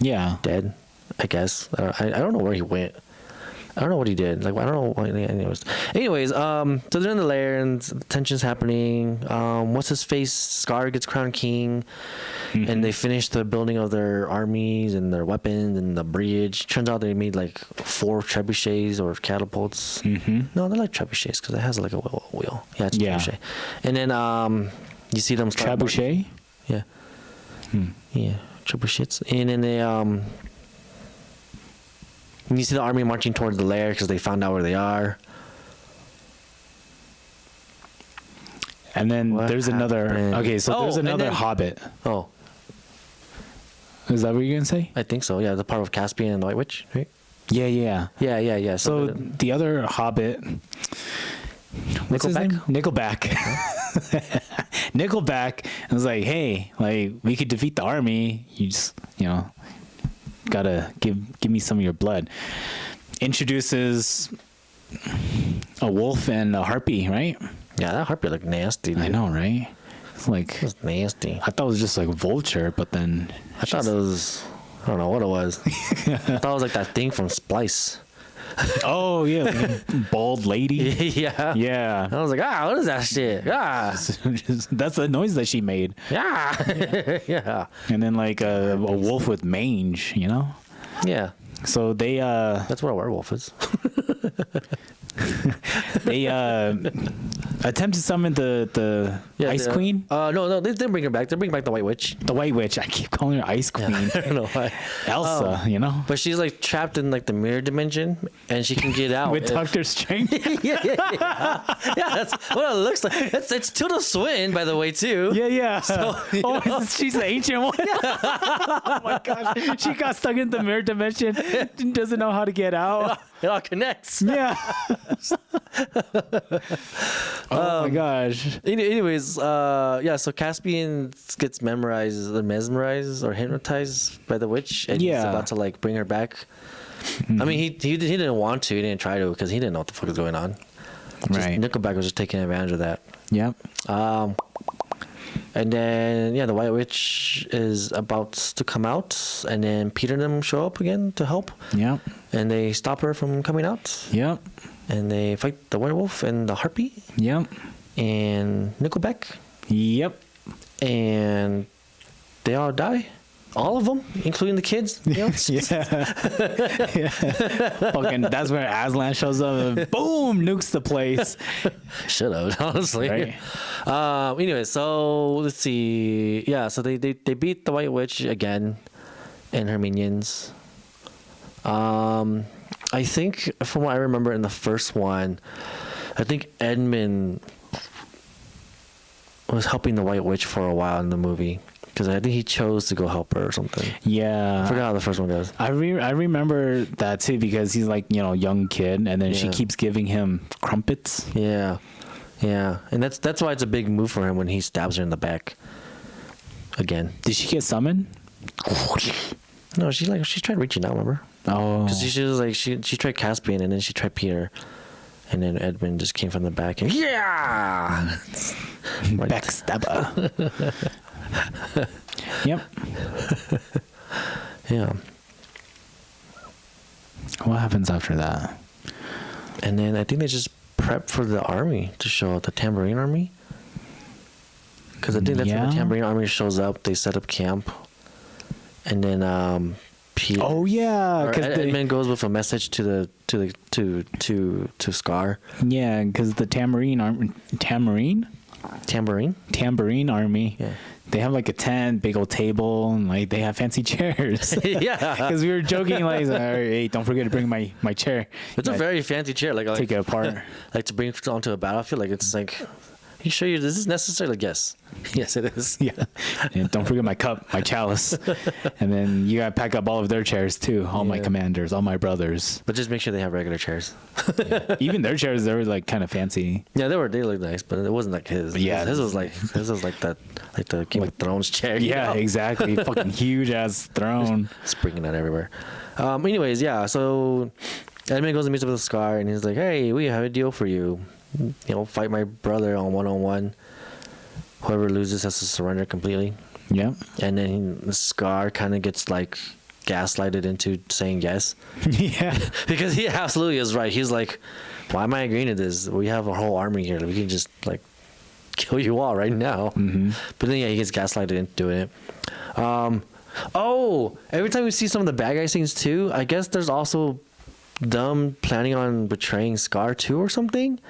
S2: Yeah. Dead, I guess. I don't know where he went. I don't know what he did. Like, I don't know. Anyways, so they're in the lair and tension's happening. What's his face? Scar gets crowned king, and they finish the building of their armies and their weapons and the bridge. Turns out they made like 4 trebuchets or catapults. Mm-hmm. No, they're like trebuchets because it has like a wheel. Yeah, it's a trebuchet. And then you see them start.
S1: Trebuchet?
S2: Yeah. Yeah, trebuchets. And then they you see the army marching towards the lair because they found out where they are.
S1: And then there's another. Okay, so there's another hobbit.
S2: Oh.
S1: Is that what you're going to say?
S2: I think so, yeah. The part of Caspian and the White Witch, right?
S1: Yeah. So the other hobbit. What's his name? Nickelback. Nickelback. I was like, hey, like, we could defeat the army. You just, gotta give me some of your blood. Introduces a wolf and a harpy, right?
S2: Yeah, that harpy looked nasty, dude.
S1: I know, right? It's like
S2: it was nasty.
S1: I thought it was just like a vulture, but then
S2: I thought it was, I don't know what it was. I thought it was like that thing from Splice.
S1: Oh yeah, like bald lady. Yeah.
S2: I was like, what is that shit?
S1: That's the noise that she made.
S2: Yeah.
S1: And then like a wolf with mange,
S2: Yeah.
S1: So they
S2: that's what a werewolf is.
S1: They attempt to summon the Ice Queen.
S2: No, they didn't bring her back. They bring back the White Witch.
S1: The White Witch. I keep calling her Ice Queen.
S2: Yeah, I don't know why.
S1: Elsa,
S2: But she's like trapped in like the mirror dimension, and she can get out
S1: with Doctor Strange.
S2: Yeah. That's what it looks like. It's Tilda Swinton, by the way, too.
S1: Yeah. So, she's the ancient one. Oh my gosh, she got stuck in the mirror dimension. Doesn't know how to get out.
S2: It all connects.
S1: Yeah. Oh my gosh.
S2: Anyways, so Caspian gets mesmerized or hypnotized by the witch, and he's about to like bring her back. Mm-hmm. I mean, he didn't want to. He didn't try to because he didn't know what the fuck was going on. Right. Nickelback was just taking advantage of that.
S1: Yep.
S2: And then the White Witch is about to come out, and then Peter and them show up again to help.
S1: Yep.
S2: And they stop her from coming out.
S1: Yep.
S2: And they fight the werewolf and the harpy.
S1: Yep.
S2: And Nickelback.
S1: Yep.
S2: And they all die. All of them, including the kids. You know?
S1: Yeah. Fucking, that's where Aslan shows up and boom, nukes the place.
S2: Should have, honestly.
S1: Right.
S2: Anyway, so let's see. Yeah, so they beat the White Witch again and her minions. I think from what I remember in the first one, I think Edmund was helping the White Witch for a while in the movie. Because I think he chose to go help her or something.
S1: Yeah.
S2: I forgot how the first one goes.
S1: I remember that too, because he's like, young kid, and then she keeps giving him crumpets.
S2: Yeah. Yeah. And that's why it's a big move for him when he stabs her in the back. Again.
S1: Did she get summoned?
S2: No, she tried reaching out, remember?
S1: Oh.
S2: Because she was like, she tried Caspian, and then she tried Peter. And then Edmund just came from the back and
S1: Backstabber. Yep.
S2: Yeah.
S1: What happens after that?
S2: And then I think they just prep for the army to show up, the Tambourine Army. Because I think that's when the Tambourine Army shows up. They set up camp. And then Peter.
S1: Oh yeah,
S2: because Edmund goes with a message to Scar.
S1: Yeah, because the Tambourine Army. Tambourine Army.
S2: Yeah.
S1: They have like a tent, big old table, and like they have fancy chairs.
S2: Yeah.
S1: Because we were joking like, hey, don't forget to bring my chair.
S2: It's a very fancy chair. Like
S1: take it apart.
S2: Like to bring it onto a battlefield. Like it's like, you sure this is necessary? Like yes. Yes, it is.
S1: Yeah. And don't forget my cup, my chalice. And then you gotta pack up all of their chairs too. All my commanders, all my brothers.
S2: But just make sure they have regular chairs.
S1: Yeah. Even their chairs, they were like kind of fancy.
S2: Yeah, they looked nice, but it wasn't like his.
S1: Yeah.
S2: His was like the Game of Thrones chair.
S1: Yeah, exactly. Fucking huge ass throne.
S2: Springing out everywhere. Anyways, yeah, so Edmund goes and meets up with Scar, and he's like, hey, we have a deal for you. Fight my brother on 1-on-1. Whoever loses has to surrender completely.
S1: Yeah.
S2: And then Scar kind of gets like gaslighted into saying yes.
S1: Yeah.
S2: Because he absolutely is right. He's like, why am I agreeing to this? We have a whole army here. We can just like kill you all right now. Mm-hmm. But then he gets gaslighted into doing it. Every time we see some of the bad guy scenes too, I guess there's also them planning on betraying Scar too or something.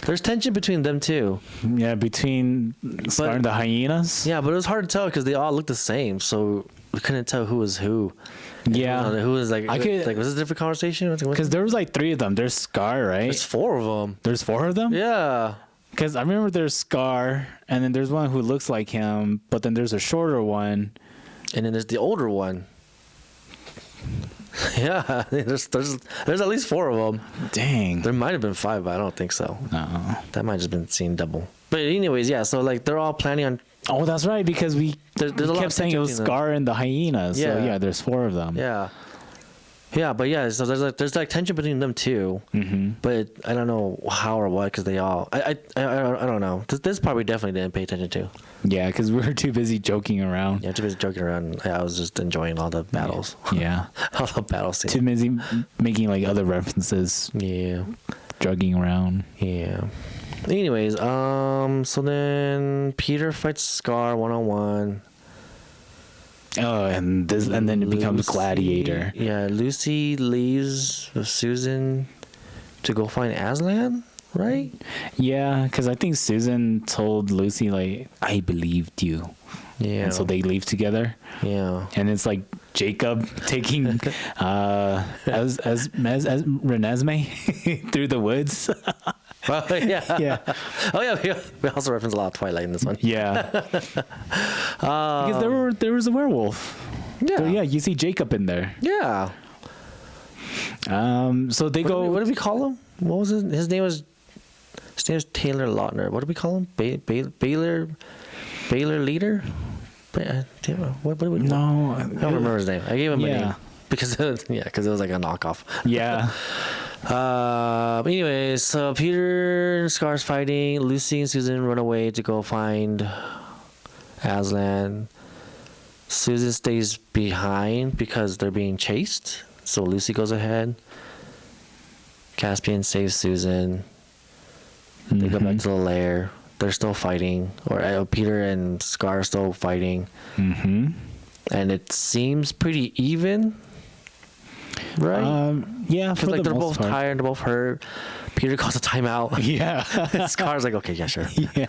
S2: There's tension between them too.
S1: Yeah, between Scar and the hyenas.
S2: Yeah, but it was hard to tell because they all look the same, so we couldn't tell who was who.
S1: Yeah,
S2: who was like?
S1: Was
S2: this a different conversation?
S1: Because there was like 3 of them. There's Scar, right?
S2: There's 4 of them.
S1: There's 4 of them.
S2: Yeah.
S1: Because I remember there's Scar, and then there's one who looks like him, but then there's a shorter one,
S2: and then there's the older one. Yeah, there's at least 4 of them.
S1: Dang.
S2: There might have been 5, but I don't think so.
S1: No.
S2: That might have just been seen double. But anyways, yeah. So like they're all planning on.
S1: Oh, that's right. Because we kept saying it was Scar and the hyenas. Yeah. So yeah, there's 4 of them.
S2: Yeah. Yeah, but yeah. So there's like tension between them too. Mm-hmm. But I don't know how or what because they all. I don't know. This part we definitely didn't pay attention to.
S1: Yeah, because we were too busy joking around.
S2: Yeah, too busy joking around. I was just enjoying all the battles.
S1: Yeah.
S2: All the battle scenes.
S1: Too busy making like other references.
S2: Yeah.
S1: Jogging around.
S2: Yeah. Anyways, so then Peter fights Scar 1-on-1.
S1: Oh, and then it becomes Gladiator.
S2: Yeah, Lucy leaves with Susan to go find Aslan, right?
S1: Yeah, because I think Susan told Lucy like, "I believed you."
S2: Yeah.
S1: And so they leave together.
S2: Yeah.
S1: And it's like Jacob taking as Renesmee through the woods.
S2: Oh, yeah.
S1: Yeah.
S2: Oh, yeah. We also reference a lot of Twilight in this one.
S1: Yeah. Because there was a werewolf.
S2: Yeah.
S1: Yeah, you see Jacob in there.
S2: Yeah.
S1: So they go.
S2: What did we call him? What was his name? Was Taylor Lautner. What did we call him? Baylor Leader? What did we?
S1: No,
S2: I don't remember his name. I gave him a name because it was like a knockoff.
S1: Yeah.
S2: Anyways, so Peter and Scar's fighting. Lucy and Susan run away to go find Aslan. Susan stays behind because they're being chased. So Lucy goes ahead. Caspian saves Susan. They go back to the lair. They're still fighting. Or Peter and Scar are still fighting.
S1: Mm-hmm.
S2: And it seems pretty even. Right?
S1: Yeah, for
S2: like
S1: the
S2: they're
S1: most
S2: both
S1: part.
S2: tired, they're both hurt. Peter calls a timeout.
S1: Yeah.
S2: Scar's like, okay, yeah, sure.
S1: Yeah.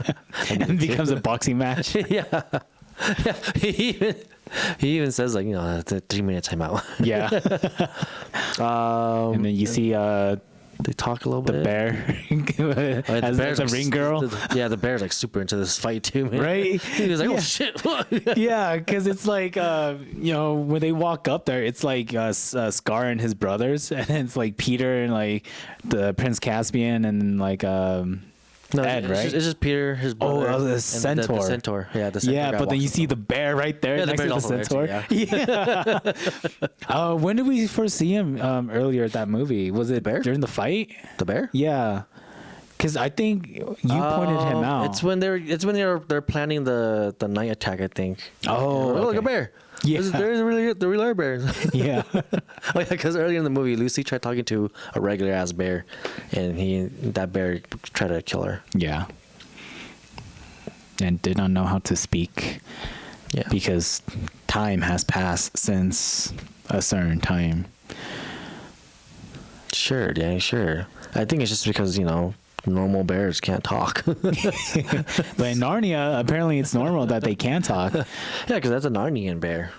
S1: And it becomes a boxing match.
S2: Yeah. He even says like, it's a 3-minute timeout.
S1: Yeah. And then you see
S2: They talk a little
S1: the
S2: bit.
S1: bear as a ring girl.
S2: The bear's like super into this fight too, man.
S1: Right?
S2: He was like,
S1: Yeah.
S2: oh shit.
S1: Yeah, because it's like when they walk up there, it's like Scar and his brothers, and it's like Peter and like the Prince Caspian and like
S2: No,
S1: Ed,
S2: it's
S1: right?
S2: It's just Peter, his brother.
S1: the
S2: and
S1: centaur.
S2: The centaur. Yeah, the centaur.
S1: yeah,
S2: guy
S1: but then
S2: walks
S1: you see
S2: up.
S1: the bear right there
S2: Yeah, the
S1: next to the
S2: bear's also there too,
S1: centaur. Yeah. When did we first see him earlier at that movie? Was it
S2: bear?
S1: during the fight?
S2: The bear?
S1: Yeah. Because I think you pointed him out.
S2: It's when they're planning the night attack, I think.
S1: Oh,
S2: look,
S1: okay.
S2: a bear.
S1: Yeah.
S2: There's really the real bears.
S1: Yeah.
S2: Because earlier in the movie, Lucy tried talking to a regular ass bear, and that bear tried to kill her.
S1: Yeah. And did not know how to speak.
S2: Yeah.
S1: Because time has passed since a certain time.
S2: Sure, Danny, sure. I think it's just because, normal bears can't talk.
S1: But in Narnia, apparently it's normal that they can talk.
S2: Yeah, because that's a Narnian bear.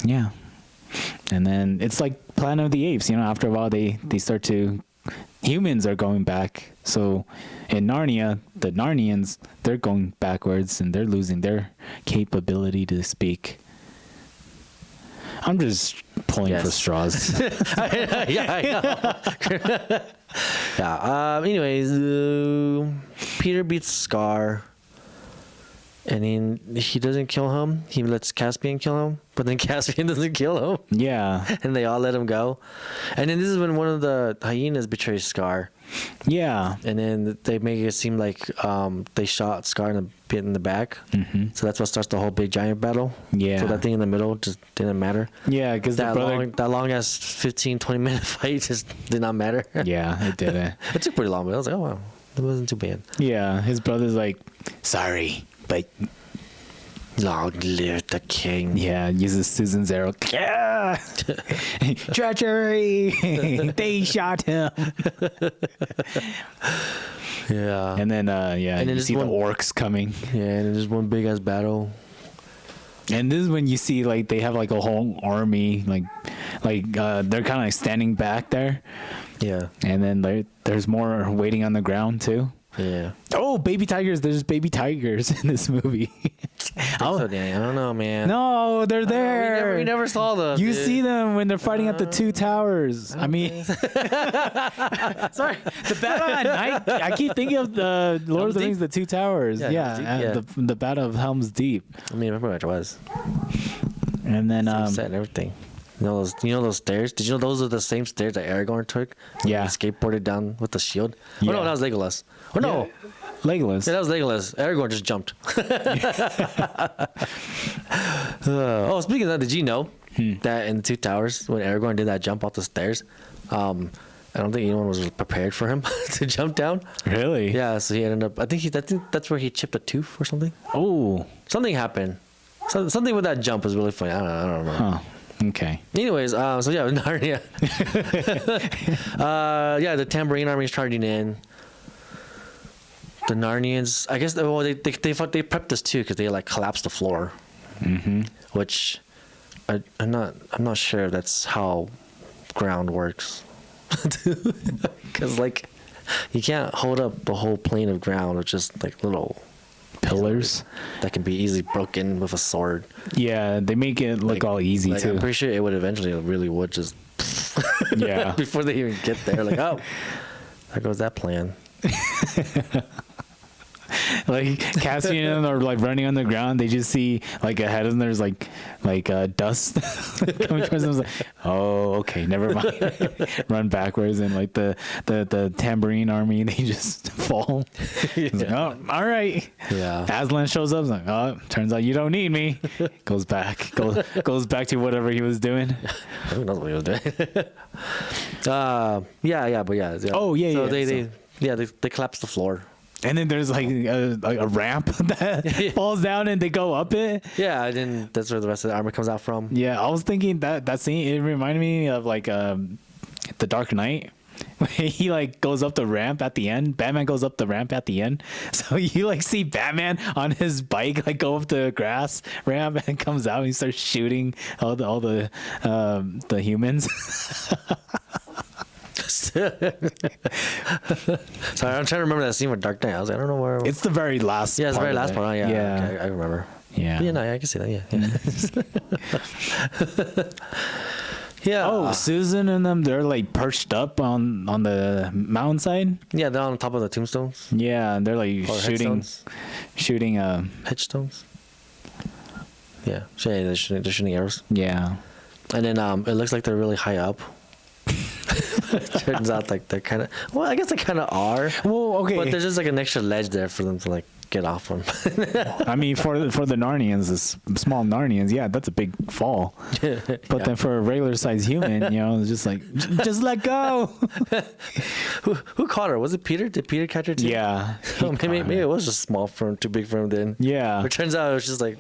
S1: Yeah. And then it's like Planet of the Apes. After a while, they start to... Humans are going back. So in Narnia, the Narnians, they're going backwards and they're losing their capability to speak. I'm just pulling for straws.
S2: Yeah, I know. Yeah. Anyways, Peter beats Scar, and then he doesn't kill him. He lets Caspian kill him, but then Caspian doesn't kill him,
S1: Yeah.
S2: and they all let him go. And then this is when one of the hyenas betrays Scar,
S1: Yeah.
S2: and then they make it seem like they shot Scar in the back.
S1: Mm-hmm.
S2: So that's what starts the whole big giant battle.
S1: Yeah.
S2: So that thing in the middle just didn't matter.
S1: Yeah, because the brother...
S2: That long ass 15-20 minute fight just did not matter.
S1: Yeah, it didn't.
S2: It took pretty long, but I was like, oh wow, it wasn't too bad.
S1: Yeah, his brother's like, sorry, but...
S2: Long live the king.
S1: Yeah, uses Susan's arrow. Yeah! Treachery! They shot him.
S2: Yeah.
S1: And then,
S2: And then
S1: you
S2: this
S1: see the
S2: one-
S1: orcs coming.
S2: Yeah, and then there's one big ass battle.
S1: And this is when you see, like, they have, like, a whole army. Like they're kind of, like, standing back there.
S2: Yeah.
S1: And then there's more waiting on the ground, too.
S2: Yeah.
S1: Oh, baby tigers. There's baby tigers in this movie.
S2: So, Danny, I don't know, man.
S1: No, they're there.
S2: We never saw them.
S1: You
S2: dude.
S1: see them when they're fighting at the two towers. I mean, sorry, the battle at night. I keep thinking of the Lord of the
S2: Helm's
S1: Rings, the two towers.
S2: Yeah,
S1: Yeah,
S2: Helm's Deep,
S1: and the battle of Helm's Deep.
S2: I mean, I remember what it was.
S1: And then,
S2: Set and everything. You know those stairs? Did you know those are the same stairs that Aragorn took? When
S1: Yeah.
S2: He skateboarded down with the shield.
S1: Yeah.
S2: Oh no, that was Legolas. Oh no.
S1: Yeah, Legolas.
S2: Yeah, that was Legolas. Aragorn just jumped. Speaking of that, did you know that in the Two Towers, when Aragorn did that jump off the stairs, I don't think anyone was prepared for him to jump down.
S1: Really?
S2: Yeah, so he ended up. I think that's where he chipped a tooth or something.
S1: Oh.
S2: Something happened. Something with that jump was really funny. I don't remember.
S1: Huh. Okay.
S2: Anyways, so yeah, Narnia. The Tambourine Army is charging in. The Narnians, I guess, they prepped this too because they like collapsed the floor, which I'm not sure that's how ground works, because like you can't hold up the whole plane of ground with just like little
S1: Pillars.
S2: that can be easily broken with a sword.
S1: Yeah, they make it look all easy too.
S2: I'm pretty sure it would eventually really would just
S1: Yeah.
S2: before they even get there. Like, oh, there goes that plan.
S1: like Caspian are like running on the ground. They just see like ahead of them there's like dust coming towards them. It's like, oh, okay, never mind. Run backwards, and like the tambourine army, they just fall. It's like, oh, all right.
S2: Yeah.
S1: Aslan shows up. It's like, oh, turns out you don't need me. Goes back to whatever he was doing.
S2: Who knows what he was doing? Yeah.
S1: Oh, yeah,
S2: so
S1: yeah.
S2: They collapse the floor.
S1: And then there's like a ramp that falls down and they go up it.
S2: Yeah, and then that's where the rest of the armor comes out from.
S1: Yeah, I was thinking that scene, it reminded me of like The Dark Knight. He like goes up the ramp at the end. Batman goes up the ramp at the end. So you like see Batman on his bike like go up the grass ramp and comes out and he starts shooting all the humans.
S2: Sorry, I'm trying to remember that scene with Dark Knight. I was like, I don't know where.
S1: It's the very last.
S2: Yeah, it's the very last
S1: part.
S2: part. Yeah. Okay, I remember.
S1: Yeah.
S2: Yeah, no, I can see that. Yeah. Yeah.
S1: Oh, Susan and them, they're like perched up on the mountainside.
S2: Yeah, they're on top of the tombstones.
S1: Yeah, and they're like
S2: Or
S1: shooting
S2: headstones. Yeah, they're shooting arrows.
S1: Yeah.
S2: And then it looks like they're really high up. Turns out like they're kind of, well, I guess they kind of are.
S1: Well, okay.
S2: But there's just like an extra ledge there for them to like get off from.
S1: I mean, for the Narnians, the small Narnians, yeah, that's a big fall. But then for a regular sized human, it's just like, just let go.
S2: Who caught her? Was it Peter? Did Peter catch her too?
S1: Yeah.
S2: Oh, maybe it was just small for him, too big for him then.
S1: Yeah.
S2: But it turns out it was just like,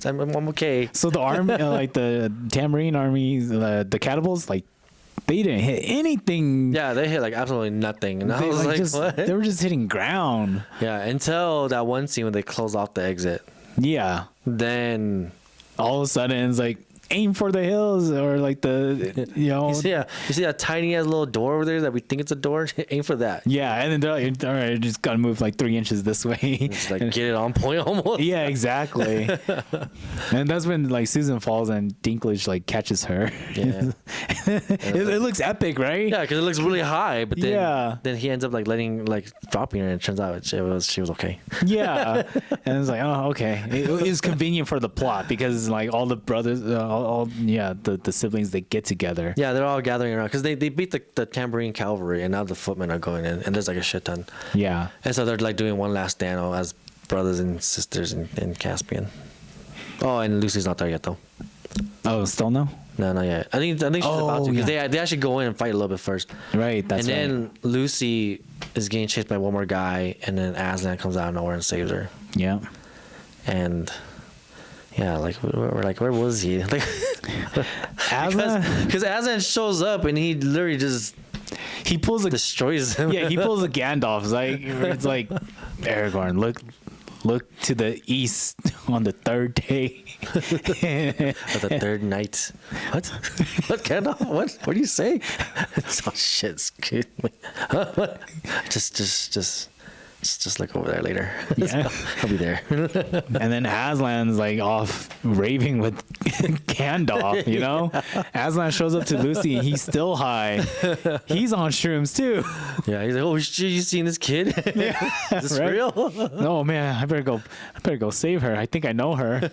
S2: I'm okay.
S1: So the army, like the Tambourine army, the cannibals, like, they didn't hit anything.
S2: Yeah, they hit like absolutely nothing. And I was like, what?
S1: They were just hitting ground.
S2: Yeah, until that one scene when they close off the exit.
S1: Yeah.
S2: Then
S1: all of a sudden it's like, aim for the hills, or like
S2: you see that tiny ass little door over there that we think it's a door. Aim for that.
S1: Yeah, and then they're like, all right, just gotta move like 3 inches this way.
S2: It's like, get it on point almost.
S1: Yeah, exactly. And that's when like Susan falls and Dinklage like catches her.
S2: Yeah.
S1: it looks epic, right?
S2: Yeah, because it looks really high, but then he ends up like dropping her, and it turns out she was okay.
S1: Yeah, and it's like, oh, okay. It was convenient for the plot because like all the brothers, the siblings, they get together.
S2: Yeah, they're all gathering around because they beat the Tambourine Cavalry, and now the footmen are going in, and there's like a shit ton.
S1: Yeah,
S2: and so they're like doing one last stand as brothers and sisters in Caspian. Oh, and Lucy's not there yet though.
S1: Oh, still no?
S2: No, not yet. I think she's about to, because they actually go in and fight a little bit first.
S1: Right, that's right.
S2: And then Lucy is getting chased by one more guy, and then Aslan comes out of nowhere and saves her.
S1: Yeah.
S2: And yeah, like we're like, where was he? Like,
S1: Aslan,
S2: because Aslan shows up and he literally just destroys him.
S1: Yeah, he pulls a Gandalf. It's like Aragorn, look to the east on the third day.
S2: The third night. What Gandalf? What do you say? Oh shit! Excuse me. Just look over there later.
S1: Yeah.
S2: I'll be there.
S1: And then Aslan's like off raving with Gandalf, Aslan shows up to Lucy and he's still high. He's on shrooms too.
S2: Yeah, he's like, oh shit, you seen this kid?
S1: Yeah,
S2: is this real?
S1: No, man, I better go save her. I think I know her.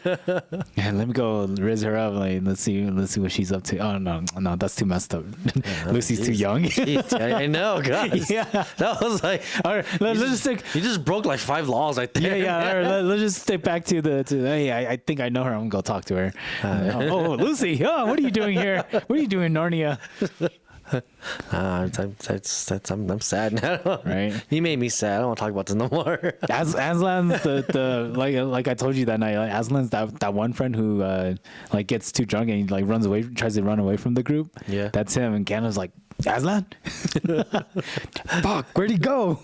S1: And let me go riz her up. Like, let's see what she's up to. Oh no, that's too messed up. Yeah, Lucy's too young.
S2: I know, guys.
S1: Yeah,
S2: that was like,
S1: all right, let's just stick.
S2: You just broke like 5 laws right there.
S1: Yeah. All right, let's just stick back to hey, I think I know her. I'm gonna go talk to her. Lucy. Oh, what are you doing here? What are you doing in Narnia?
S2: I'm sad now.
S1: Right.
S2: He made me sad. I don't want to talk about this no more.
S1: Aslan's the like I told you that night. Like, Aslan's that one friend who like gets too drunk and he like runs away, tries to run away from the group.
S2: Yeah.
S1: That's him. And Gandalf's like, Aslan? Fuck, where'd he go?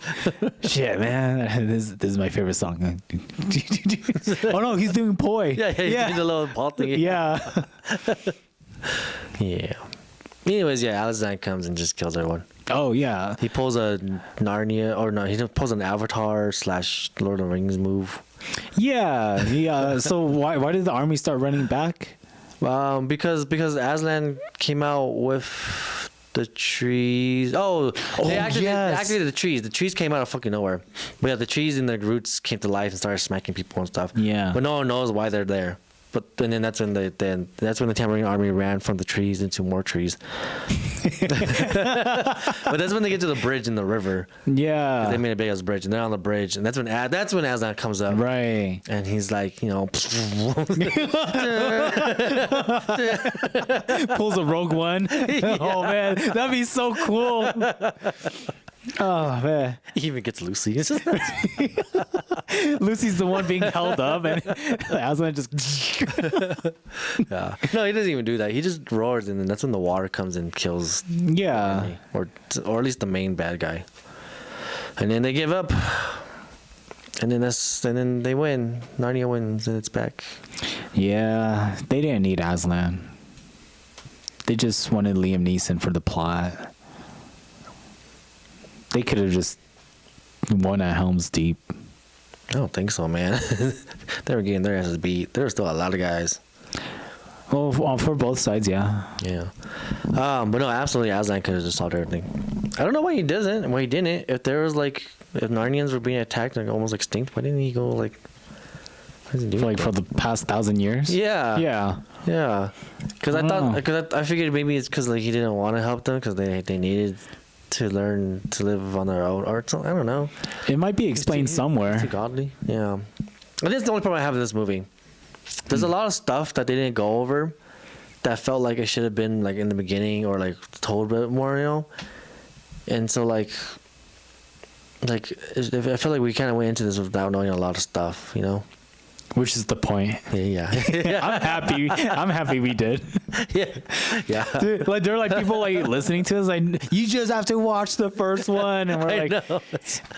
S1: Shit, man. This is my favorite song. Oh no, he's doing poi.
S2: Yeah, he's doing the little ball thing.
S1: Yeah.
S2: Yeah. Anyways, Aslan comes and just kills everyone.
S1: Oh yeah.
S2: He pulls a Narnia, or no, he pulls an Avatar / Lord of the Rings move.
S1: Yeah. So why did the army start running back?
S2: Because Aslan came out with the trees. Oh, they
S1: yes.
S2: activated the trees. The trees came out of fucking nowhere. But yeah, the trees and the roots came to life and started smacking people and stuff.
S1: Yeah.
S2: But no one knows why they're there. But and then that's when the Tamarind army ran from the trees into more trees. But that's when they get to the bridge in the river.
S1: Yeah.
S2: They made a big ass bridge, and they're on the bridge, and that's when Aslan comes up.
S1: Right.
S2: And he's like, you know,
S1: Pulls a Rogue One.
S2: Yeah.
S1: Oh man, that'd be so cool. Oh man.
S2: he even gets Lucy.
S1: Lucy's the one being held up, and Aslan just.
S2: Yeah. No, he doesn't even do that. He just roars, and then that's when the water comes and kills.
S1: Yeah.
S2: Emily, or at least the main bad guy. And then they give up. And then they win. Narnia wins, and it's back.
S1: Yeah, they didn't need Aslan. They just wanted Liam Neeson for the plot. They could have just won at Helm's Deep.
S2: I don't think so, man. They were getting their asses beat. There were still a lot of guys.
S1: Well, for both sides, yeah.
S2: Yeah. But no, absolutely, Aslan could have just solved everything. I don't know why he doesn't. Why he didn't. If Narnians were being attacked and almost extinct, why didn't he go like? What does he do?
S1: For the past 1,000 years.
S2: Yeah.
S1: Yeah.
S2: Yeah. Because I figured maybe it's because he didn't want to help them because they needed to learn to live on their own or something. I don't know.
S1: It might be explained somewhere.
S2: Too godly. Yeah. And that's the only problem I have in this movie. There's a lot of stuff that they didn't go over that felt like it should have been like in the beginning or like told a bit more, you know. And so I feel like we kind of went into this without knowing a lot of stuff, you know.
S1: Which is the point.
S2: Yeah.
S1: I'm happy we did.
S2: Yeah.
S1: Dude, like there are like people like listening to us like you just have to watch the first one, and we're like,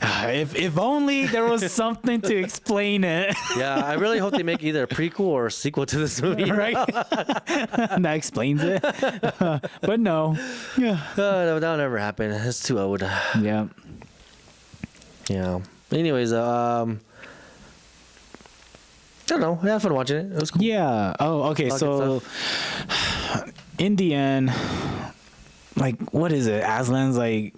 S1: if only there was something to explain it.
S2: Yeah, I really hope they make either a prequel or a sequel to this movie.
S1: Right? That explains it. But no. Yeah.
S2: That'll never happen. It's too old.
S1: Yeah.
S2: Yeah. Anyways, I don't know. I had fun watching it. It was cool.
S1: Yeah. Oh, okay. So, in the end, like, what is it? Aslan's like,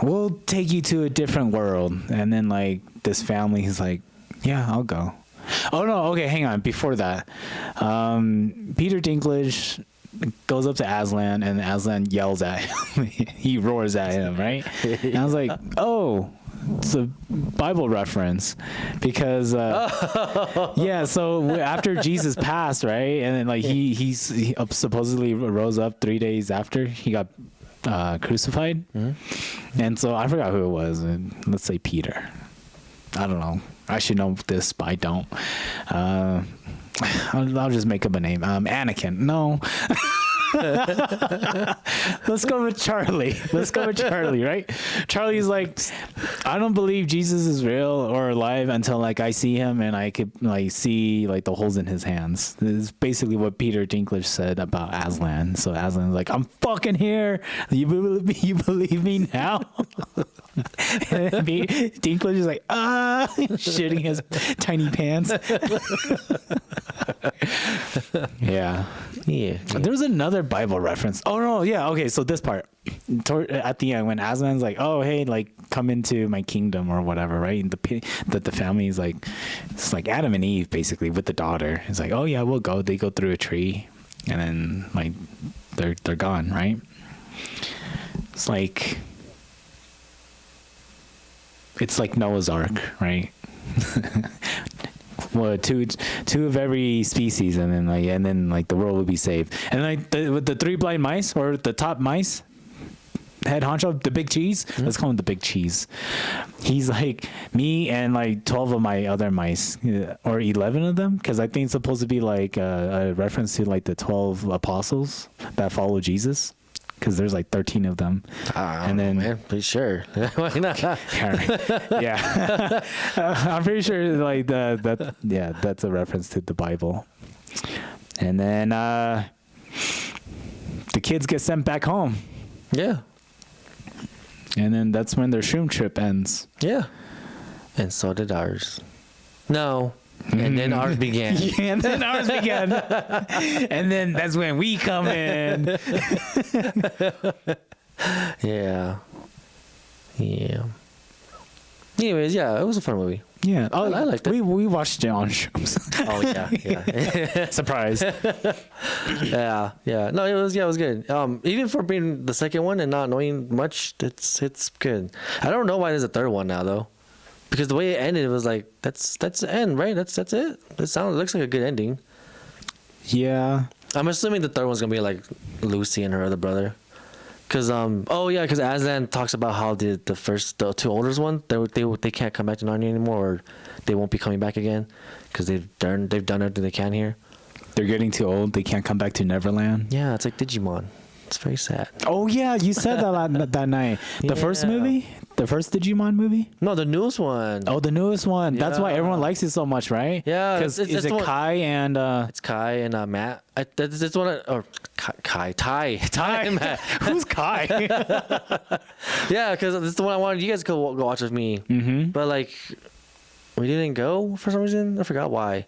S1: we'll take you to a different world, and then like this family is like, yeah, I'll go. Oh no. Okay, hang on. Before that, Peter Dinklage goes up to Aslan, and Aslan yells at him. He roars at him, right? And I was like, oh. It's a Bible reference because yeah, so after Jesus passed, right, and then like he supposedly rose up 3 days after he got crucified. And so I forgot who it was, let's say Peter. I don't know, I should know this, but I don't. I'll just make up a name. Anakin. No. Let's go with Charlie. Right? Charlie's like, I don't believe Jesus is real or alive until like I see him and I could like see like the holes in his hands. This is basically what Peter Dinklage said about Aslan. So Aslan's like, I'm fucking here. You believe me now? And then Dinklage is like, shitting his tiny pants. Yeah. There's another Bible reference. Oh no, yeah, okay. So this part, at the end, when Aslan's like, "Oh hey, like come into my kingdom" or whatever, right? And the family is like, it's like Adam and Eve basically with the daughter. It's like, "Oh yeah, we'll go." They go through a tree, and then like they're gone, right? It's like Noah's Ark, right? Well, two of every species, and then the world will be saved. And like with the three blind mice or the top mice, head honcho, the big cheese. Let's call him the big cheese. He's like me and like 12 of my other mice, or 11 of them, because I think it's supposed to be like a reference to like the 12 apostles that follow Jesus. Because there's like 13 of them, and then
S2: man, pretty sure. Why not?
S1: Yeah, I'm pretty sure like that's a reference to the Bible. And then the kids get sent back home.
S2: Yeah.
S1: And then that's when their shroom trip ends.
S2: Yeah. And so did ours. No. And then ours began.
S1: Yeah, and then ours began. And then that's when we come in.
S2: Yeah. Anyways, yeah, it was a fun movie.
S1: Yeah. Oh,
S2: I liked it.
S1: We watched it on shrooms.
S2: Oh yeah.
S1: Surprise.
S2: Yeah. No, it was good. Even for being the second one and not knowing much, it's good. I don't know why there's a third one now though, because the way it ended, it was like that's the end, right? That's it. It looks like a good ending.
S1: Yeah.
S2: I'm assuming the third one's gonna be like Lucy and her other brother. Cause because Aslan talks about how the two oldest one they can't come back to Narnia anymore, or they won't be coming back again, because they've done everything they can here.
S1: They're getting too old. They can't come back to Neverland.
S2: Yeah, it's like Digimon. It's very sad.
S1: Oh yeah, you said that that night. The first movie, the first Digimon movie.
S2: No, the newest one.
S1: Oh, the newest one. That's why
S2: Yeah.
S1: everyone likes it so much, right?
S2: Yeah,
S1: Because
S2: it's
S1: is it
S2: the one-
S1: Kai and
S2: It's Kai and Matt. That's one. Or Kai. Ty. Matt.
S1: Who's Kai?
S2: Yeah, because this is the one I wanted you guys to go watch with me.
S1: Mm-hmm.
S2: But like, we didn't go for some reason. I forgot why.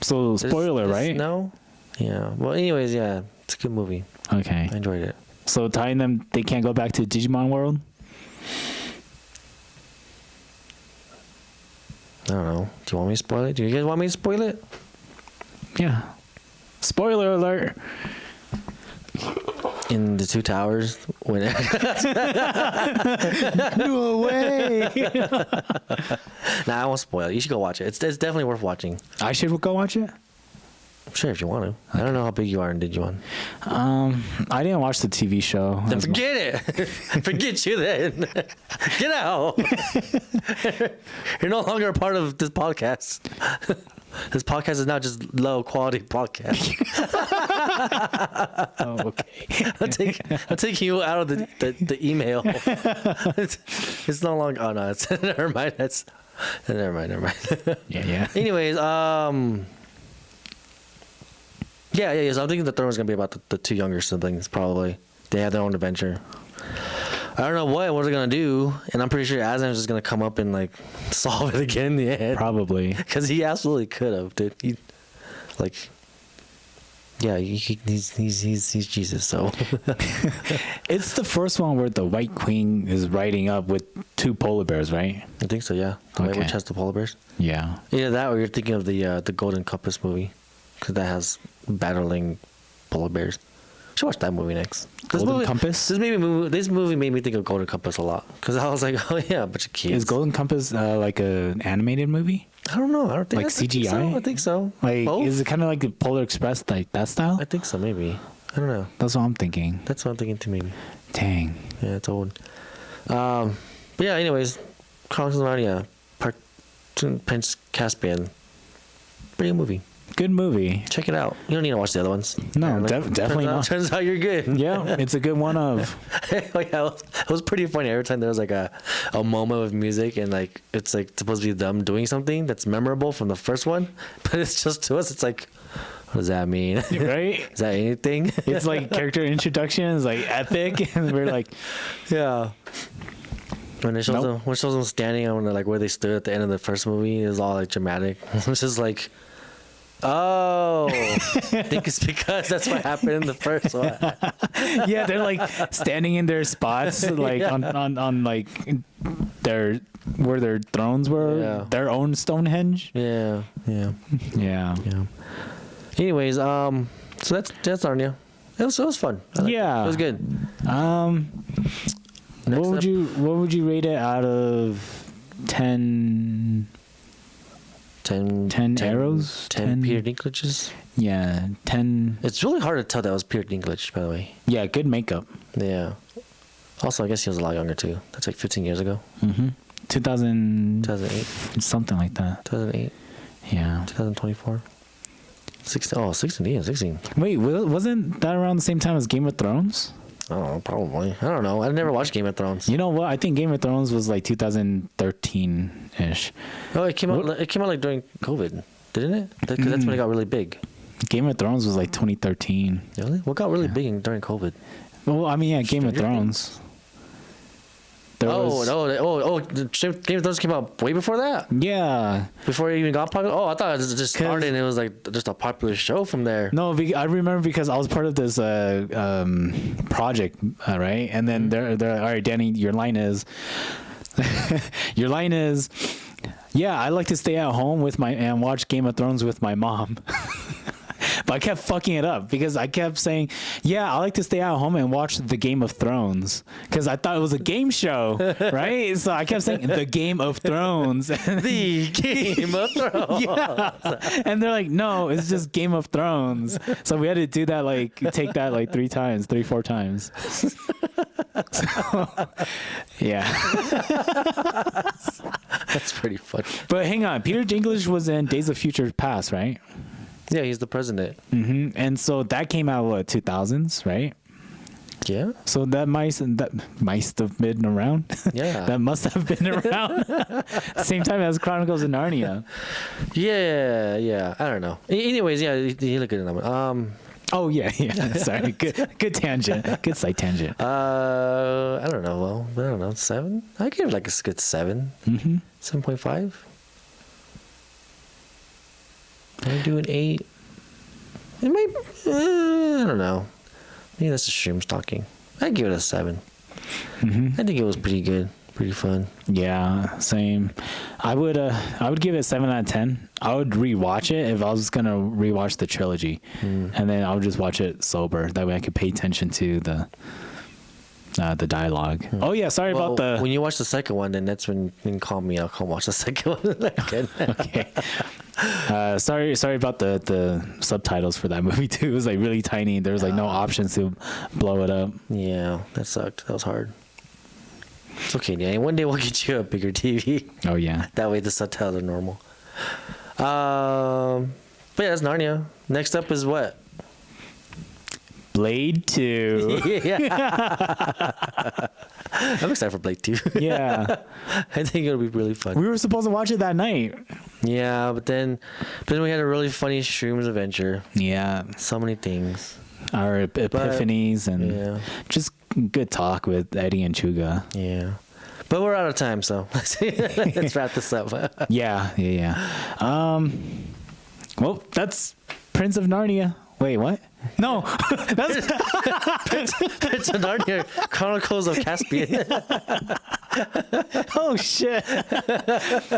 S1: So spoiler, right?
S2: No. Yeah. Well, anyways, yeah, it's a good movie.
S1: Okay.
S2: I enjoyed it.
S1: So tying them, they can't go back to Digimon world.
S2: I don't know. Do you want me to spoil it? Do you guys want me to spoil it?
S1: Yeah. Spoiler alert.
S2: In the Two Towers, when
S1: No way.
S2: Nah, I won't spoil it. You should go watch it. It's definitely worth watching.
S1: I should go watch it.
S2: Sure, if you want to. I don't know how big you are in Digimon.
S1: I didn't watch the TV show.
S2: Then forget it. Forget you then. Get out. You're no longer a part of this podcast. This podcast is now just low quality podcast.
S1: Oh, okay.
S2: I'll take you out of the email. It's no longer. Oh no, it's never mind. Never mind.
S1: Yeah.
S2: Anyways, Yeah. So I'm thinking the third one's gonna be about the two younger siblings. Probably they have their own adventure. I don't know what they're gonna do, and I'm pretty sure Aslan's just gonna come up and like solve it again in the end.
S1: Probably.
S2: Because he absolutely could have, dude. He's Jesus. So
S1: It's the first one where the White Queen is riding up with two polar bears, right?
S2: I think so. Yeah. The White
S1: Okay.
S2: Witch has the polar bears.
S1: Yeah.
S2: Either that, or you're thinking of the Golden Compass movie, because that has battling polar bears. Should watch that movie next.
S1: Golden Compass?
S2: This movie made me think of Golden Compass a lot, because I was like, oh yeah, a bunch of kids.
S1: Is Golden Compass like an animated movie?
S2: I don't know. I don't think
S1: Like CGI?
S2: I think so.
S1: Like,
S2: Both?
S1: is it kind of like the Polar Express, like that style?
S2: I think so. Maybe. I don't know.
S1: That's what I'm thinking.
S2: That's what I'm thinking too. Maybe.
S1: Dang.
S2: Yeah, it's old. But yeah. Anyways, Chronicles of Narnia, Part 2, Prince Caspian. Pretty good movie.
S1: Good movie.
S2: Check it out. You don't need to watch the other ones.
S1: No,
S2: Apparently.
S1: definitely not.
S2: Turns out you're good.
S1: Yeah, it's a good one of.
S2: Like, it was pretty funny. Every time there was like a moment with music, and like it's like supposed to be them doing something that's memorable from the first one, but it's just to us. It's like, what does that mean?
S1: Right?
S2: Is that anything?
S1: It's like character introductions, like epic, and we're like,
S2: Yeah. When it shows them standing on like where they stood at the end of the first movie, it was all like dramatic. It's just like, oh, I think it's because that's what happened in the first one.
S1: yeah, they're like standing in their spots, like
S2: Yeah.
S1: on like their where their thrones were,
S2: Yeah.
S1: their own Stonehenge.
S2: Yeah.
S1: Yeah.
S2: Anyways, so that's Narnia. It was fun. I liked
S1: Yeah.
S2: it. It was good.
S1: What
S2: Next
S1: would you rate it out of 10? 10 arrows?
S2: 10
S1: 10
S2: Peter Dinklages.
S1: Yeah, 10.
S2: It's really hard to tell that was Peter Dinklage, by the way.
S1: Yeah, good makeup.
S2: Yeah. Also, I guess he was a lot younger too. That's like 15 years ago.
S1: 2000
S2: 2008.
S1: something like that.
S2: 2008.
S1: Yeah.
S2: 2024. 16. Oh, 16. Yeah, 16.
S1: Wait, wasn't that around the same time as Game of Thrones?
S2: Oh, probably. I don't know. I never watched Game of Thrones.
S1: You know what? I think Game of Thrones was like 2013-ish.
S2: Oh, it came out. It came out like during COVID, didn't it? Because that's when it got really big.
S1: Game of Thrones was like 2013.
S2: Really? What got really big during COVID?
S1: Well, I mean, yeah, Game of Thrones. There
S2: Oh,
S1: was,
S2: the Game of Thrones came out way before that.
S1: yeah.
S2: Before it even got popular. Oh, I thought it just started and it was like just a popular show from there.
S1: No, I remember because I was part of this project, right? And then they're all right, Danny, your line is, yeah, I like to stay at home and watch Game of Thrones with my mom. But I kept fucking it up because I kept saying, yeah, I like to stay at home and watch the Game of Thrones because I thought it was a game show, right? So I kept saying the Game of Thrones.
S2: The Game of Thrones.
S1: Yeah. And they're like, no, it's just Game of Thrones. So we had to do that, take that 4 times. So, yeah.
S2: That's pretty funny.
S1: But hang on, Peter Dinklage was in Days of Future Past, right?
S2: Yeah, he's the president.
S1: Mm-hmm. And so that came out 2000s, right?
S2: Yeah.
S1: So that might have been around.
S2: Yeah.
S1: That must have been around. Same time as Chronicles of Narnia.
S2: Yeah. I don't know. Anyways, yeah, he looked good in that one.
S1: Oh yeah. Sorry. Good tangent. Good side tangent.
S2: I don't know. Well, I don't know. 7? I give it like a good 7. 7.5. I do an 8. It might. I don't know. Maybe that's just Shroom's talking. I'd give it a 7. I think it was pretty good, pretty fun.
S1: Yeah, same. I would give it 7 out of 10. I would rewatch it if I was gonna rewatch the trilogy, and then I would just watch it sober. That way I could pay attention to the dialogue. Oh yeah, sorry about the.
S2: When you watch the second one, then that's when you can call me. I'll come watch the second one again.
S1: Okay. Sorry about the subtitles for that movie too. It was like really tiny. There was like no options to blow it up.
S2: Yeah, that sucked. That was hard. It's okay, Danny. One day we'll get you a bigger TV.
S1: Oh yeah.
S2: That way the subtitles are normal. But yeah, that's Narnia. Next up is what?
S1: Blade 2.
S2: Yeah. I'm excited for Blade 2.
S1: Yeah.
S2: I think it'll be really fun.
S1: We were supposed to watch it that night.
S2: Yeah, but then we had a really funny Shrooms adventure.
S1: Yeah.
S2: So many things.
S1: Our epiphanies and just good talk with Eddie and Chuga.
S2: Yeah. But we're out of time, so let's wrap this up.
S1: Yeah. Well, that's Prince of Narnia. Wait, what? No, that's
S2: Prince of Narnia, Chronicles of Caspian.
S1: oh shit.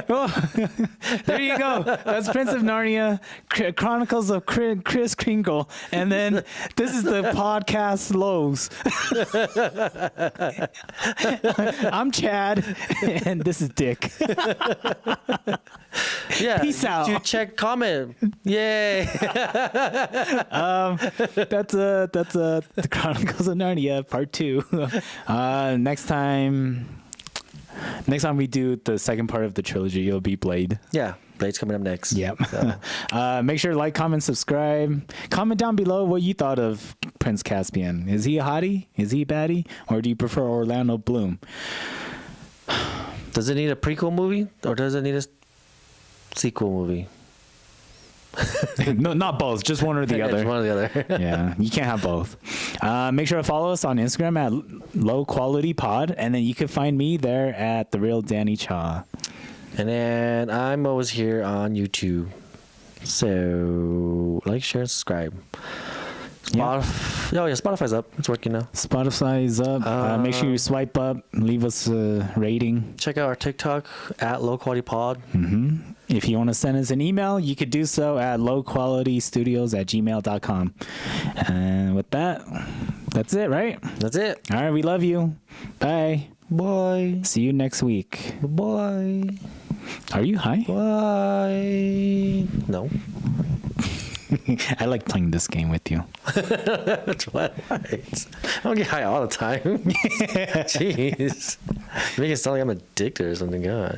S1: Well, there you go. That's Prince of Narnia, Chronicles of Kris Kringle, and then this is the podcast Lowe's. I'm Chad, and this is Dick.
S2: Yeah.
S1: Peace out.
S2: You check comment. Yay.
S1: That's the Chronicles of Narnia Part 2. Next time we do the second part of the trilogy, it'll be Blade.
S2: Yeah, Blade's coming up next.
S1: Yep.
S2: So.
S1: Make sure to like, comment, subscribe. Comment down below what you thought of Prince Caspian. Is he a hottie? Is he a baddie? Or do you prefer Orlando Bloom?
S2: Does it need a prequel movie or does it need a sequel movie?
S1: No, not both. Just one or the other.
S2: Just one or the other.
S1: Yeah, you can't have both. Make sure to follow us on Instagram at Low Quality Pod, and then you can find me there at The Real Danny Cha.
S2: And then I'm always here on YouTube. So like, share, and subscribe. Spotify's up. It's working now.
S1: Spotify's up. Make sure you swipe up. Leave us a rating.
S2: Check out our TikTok at Low Quality Pod.
S1: If you want to send us an email, you could do so at lowqualitystudios@gmail.com. And with that, that's it, right?
S2: That's it.
S1: All right, we love you. Bye.
S2: Bye.
S1: See you next week.
S2: Bye.
S1: Are you high?
S2: Bye. No.
S1: I like playing this game with you.
S2: That's what. I don't get high all the time. Jeez. Make it sound like I'm addicted or something. God.